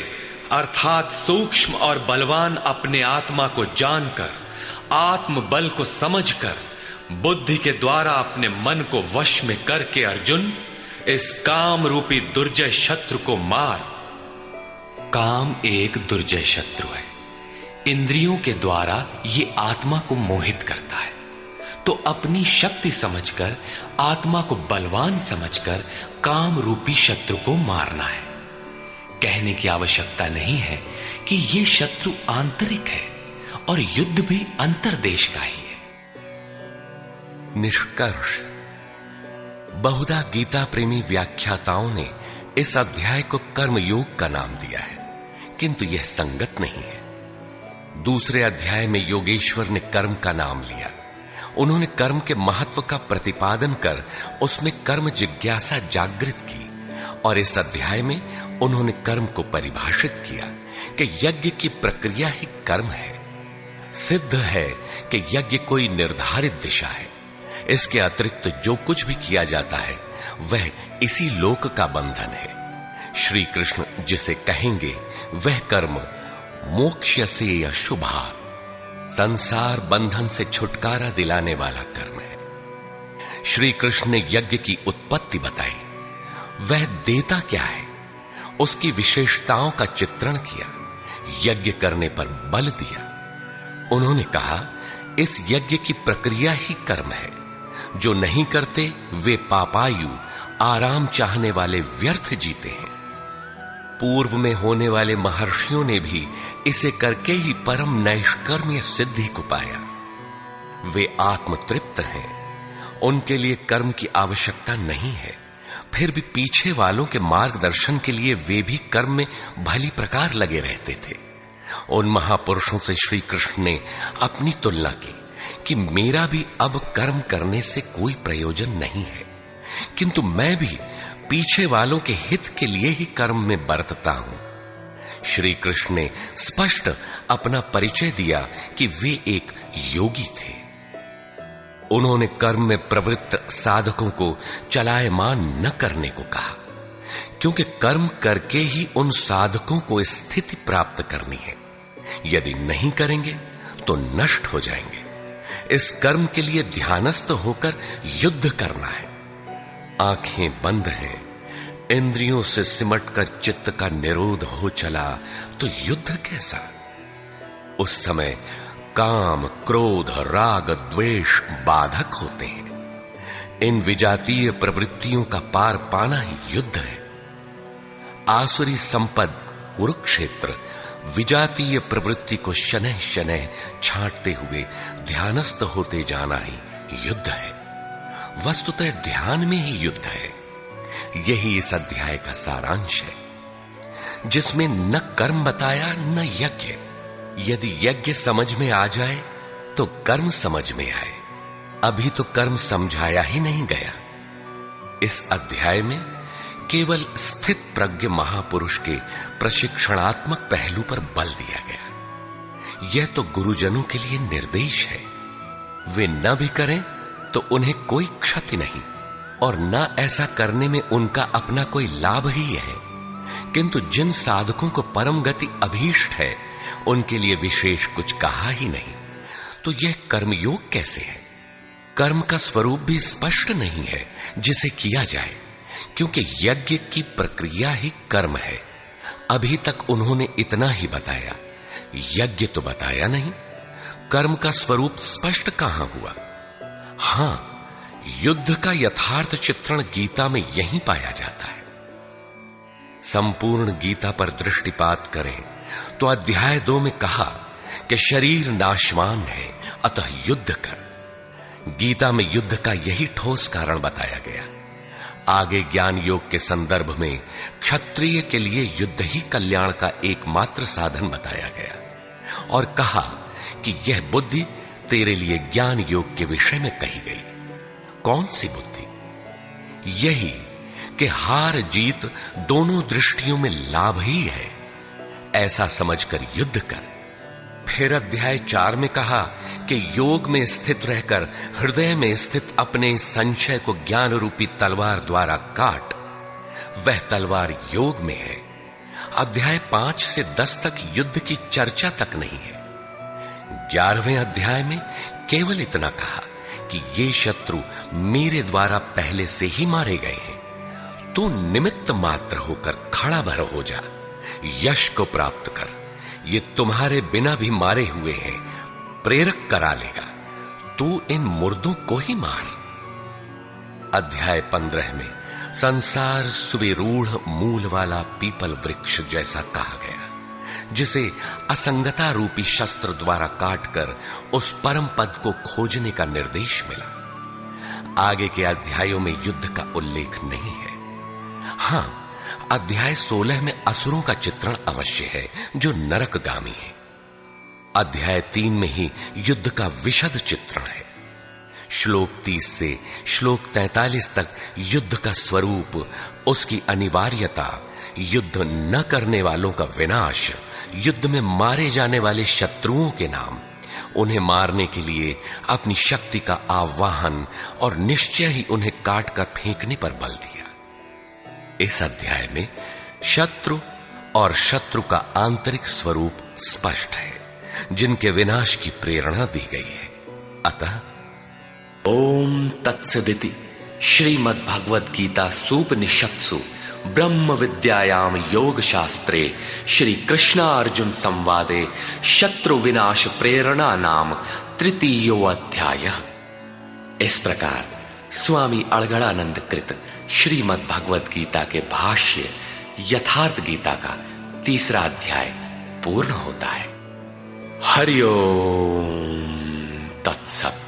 अर्थात सूक्ष्म और बलवान अपने आत्मा को जानकर, आत्म बल को समझकर, बुद्धि के द्वारा अपने मन को वश में करके अर्जुन इस काम रूपी दुर्जय शत्रु को मार। काम एक दुर्जय शत्रु है। इंद्रियों के द्वारा ये आत्मा को मोहित करता है, तो अपनी शक्ति समझकर, आत्मा को बलवान समझकर काम रूपी शत्रु को मारना है। कहने की आवश्यकता नहीं है कि ये शत्रु आंतरिक है और युद्ध भी अंतर्देश का ही है। निष्कर्ष, बहुधा गीता प्रेमी व्याख्याताओं ने इस अध्याय को कर्मयोग का नाम दिया है, किंतु यह संगत नहीं है। दूसरे अध्याय में योगेश्वर ने कर्म का नाम लिया। उन्होंने कर्म के महत्व का प्रतिपादन कर उसमें कर्म जिज्ञासा जागृत की, और इस अध्याय में उन्होंने कर्म को परिभाषित किया कि यज्ञ की प्रक्रिया ही कर्म है। सिद्ध है कि यज्ञ कोई निर्धारित दिशा है। इसके अतिरिक्त जो कुछ भी किया जाता है वह इसी लोक का बंधन है। श्री कृष्ण जिसे कहेंगे वह कर्म मोक्ष्यसे अशुभात्, संसार बंधन से छुटकारा दिलाने वाला कर्म है। श्री कृष्ण ने यज्ञ की उत्पत्ति बताई, वह देता क्या है, उसकी विशेषताओं का चित्रण किया, यज्ञ करने पर बल दिया। उन्होंने कहा इस यज्ञ की प्रक्रिया ही कर्म है। जो नहीं करते वे पापायु, आराम चाहने वाले व्यर्थ जीते हैं। पूर्व में होने वाले महर्षियों ने भी इसे करके ही परम नैष्कर्म्य सिद्धि को पाया। वे आत्मतृप्त हैं, उनके लिए कर्म की आवश्यकता नहीं है। फिर भी पीछे वालों के मार्गदर्शन के लिए वे भी कर्म में भली प्रकार लगे रहते थे। उन महापुरुषों से श्री कृष्ण ने अपनी तुलना की कि मेरा भी अब कर्म करने से कोई प्रयोजन नहीं है, किंतु मैं भी पीछे वालों के हित के लिए ही कर्म में बरतता हूं। श्री कृष्ण ने स्पष्ट अपना परिचय दिया कि वे एक योगी थे। उन्होंने कर्म में प्रवृत्त साधकों को चलायमान न करने को कहा, क्योंकि कर्म करके ही उन साधकों को स्थिति प्राप्त करनी है। यदि नहीं करेंगे तो नष्ट हो जाएंगे। इस कर्म के लिए ध्यानस्थ होकर युद्ध करना है। आंखें बंद हैं, इंद्रियों से सिमटकर चित्त का निरोध हो चला तो युद्ध कैसा। उस समय काम, क्रोध, राग, द्वेष बाधक होते हैं। इन विजातीय प्रवृत्तियों का पार पाना ही युद्ध है। आसुरी संपद कुरुक्षेत्र विजातीय प्रवृत्ति को शनह शनह छांटते हुए ध्यानस्थ होते जाना ही युद्ध है। वस्तुतः ध्यान में ही युद्ध है। यही इस अध्याय का सारांश है, जिसमें न कर्म बताया न यज्ञ। यदि यज्ञ समझ में आ जाए तो कर्म समझ में आए। अभी तो कर्म समझाया ही नहीं गया। इस अध्याय में केवल स्थित प्रज्ञ महापुरुष के प्रशिक्षणात्मक पहलू पर बल दिया गया। यह तो गुरुजनों के लिए निर्देश है। वे न भी करें तो उन्हें कोई क्षति नहीं, और न ऐसा करने में उनका अपना कोई लाभ ही है। किंतु जिन साधकों को परम गति अभीष्ट है, उनके लिए विशेष कुछ कहा ही नहीं। तो यह कर्मयोग कैसे है? कर्म का स्वरूप भी स्पष्ट नहीं है जिसे किया जाए, क्योंकि यज्ञ की प्रक्रिया ही कर्म है। अभी तक उन्होंने इतना ही बताया, यज्ञ तो बताया नहीं। कर्म का स्वरूप स्पष्ट कहां हुआ? हां, युद्ध का यथार्थ चित्रण गीता में यहीं पाया जाता है। संपूर्ण गीता पर दृष्टिपात करें तो अध्याय 2 में कहा कि शरीर नाशवान है, अतः युद्ध कर। गीता में युद्ध का यही ठोस कारण बताया गया। आगे ज्ञान योग के संदर्भ में क्षत्रिय के लिए युद्ध ही कल्याण का एकमात्र साधन बताया गया, और कहा कि यह बुद्धि तेरे लिए ज्ञान योग के विषय में कही गई। कौन सी बुद्धि? यही कि हार जीत दोनों दृष्टियों में लाभ ही है, ऐसा समझकर युद्ध कर। फिर अध्याय 4 में कहा कि योग में स्थित रहकर हृदय में स्थित अपने संशय को ज्ञान रूपी तलवार द्वारा काट। वह तलवार योग में है। अध्याय 5 से 10 तक युद्ध की चर्चा तक नहीं है। 11वें अध्याय में केवल इतना कहा कि ये शत्रु मेरे द्वारा पहले से ही मारे गए हैं। तू निमित्त मात्र होकर खड़ा भर हो जा, यश को प्राप्त कर। ये तुम्हारे बिना भी मारे हुए हैं, प्रेरक करा लेगा। तू इन मुर्दों को ही मार। अध्याय 15 में संसार सुविरूढ़ मूल वाला पीपल वृक्ष जैसा कहा गया, जिसे असंगता रूपी शस्त्र द्वारा काटकर उस परम पद को खोजने का निर्देश मिला। आगे के अध्यायों में युद्ध का उल्लेख नहीं है। हां, अध्याय 16 में असुरों का चित्रण अवश्य है, जो नरकगामी है। अध्याय 3 में ही युद्ध का विशद चित्रण है। श्लोक 30 से श्लोक 43 तक युद्ध का स्वरूप, उसकी अनिवार्यता, युद्ध न करने वालों का विनाश, युद्ध में मारे जाने वाले शत्रुओं के नाम, उन्हें मारने के लिए अपनी शक्ति का आह्वान और निश्चय ही उन्हें काटकर फेंकने पर बल दिया। इस अध्याय में शत्रु और शत्रु का आंतरिक स्वरूप स्पष्ट है, जिनके विनाश की प्रेरणा दी गई है। अतः ओम तत्सदिति श्रीमद्भगवद गीता सूपनिषत्सु ब्रह्म विद्यायाम योग शास्त्रे श्री कृष्णार्जुन संवादे शत्रु विनाश प्रेरणा नाम तृतीयो अध्याय। इस प्रकार स्वामी अड़गड़ानंद कृत श्रीमद् भगवद गीता के भाष्य यथार्थ गीता का 3रा अध्याय पूर्ण होता है। हरि ओम तत्सत।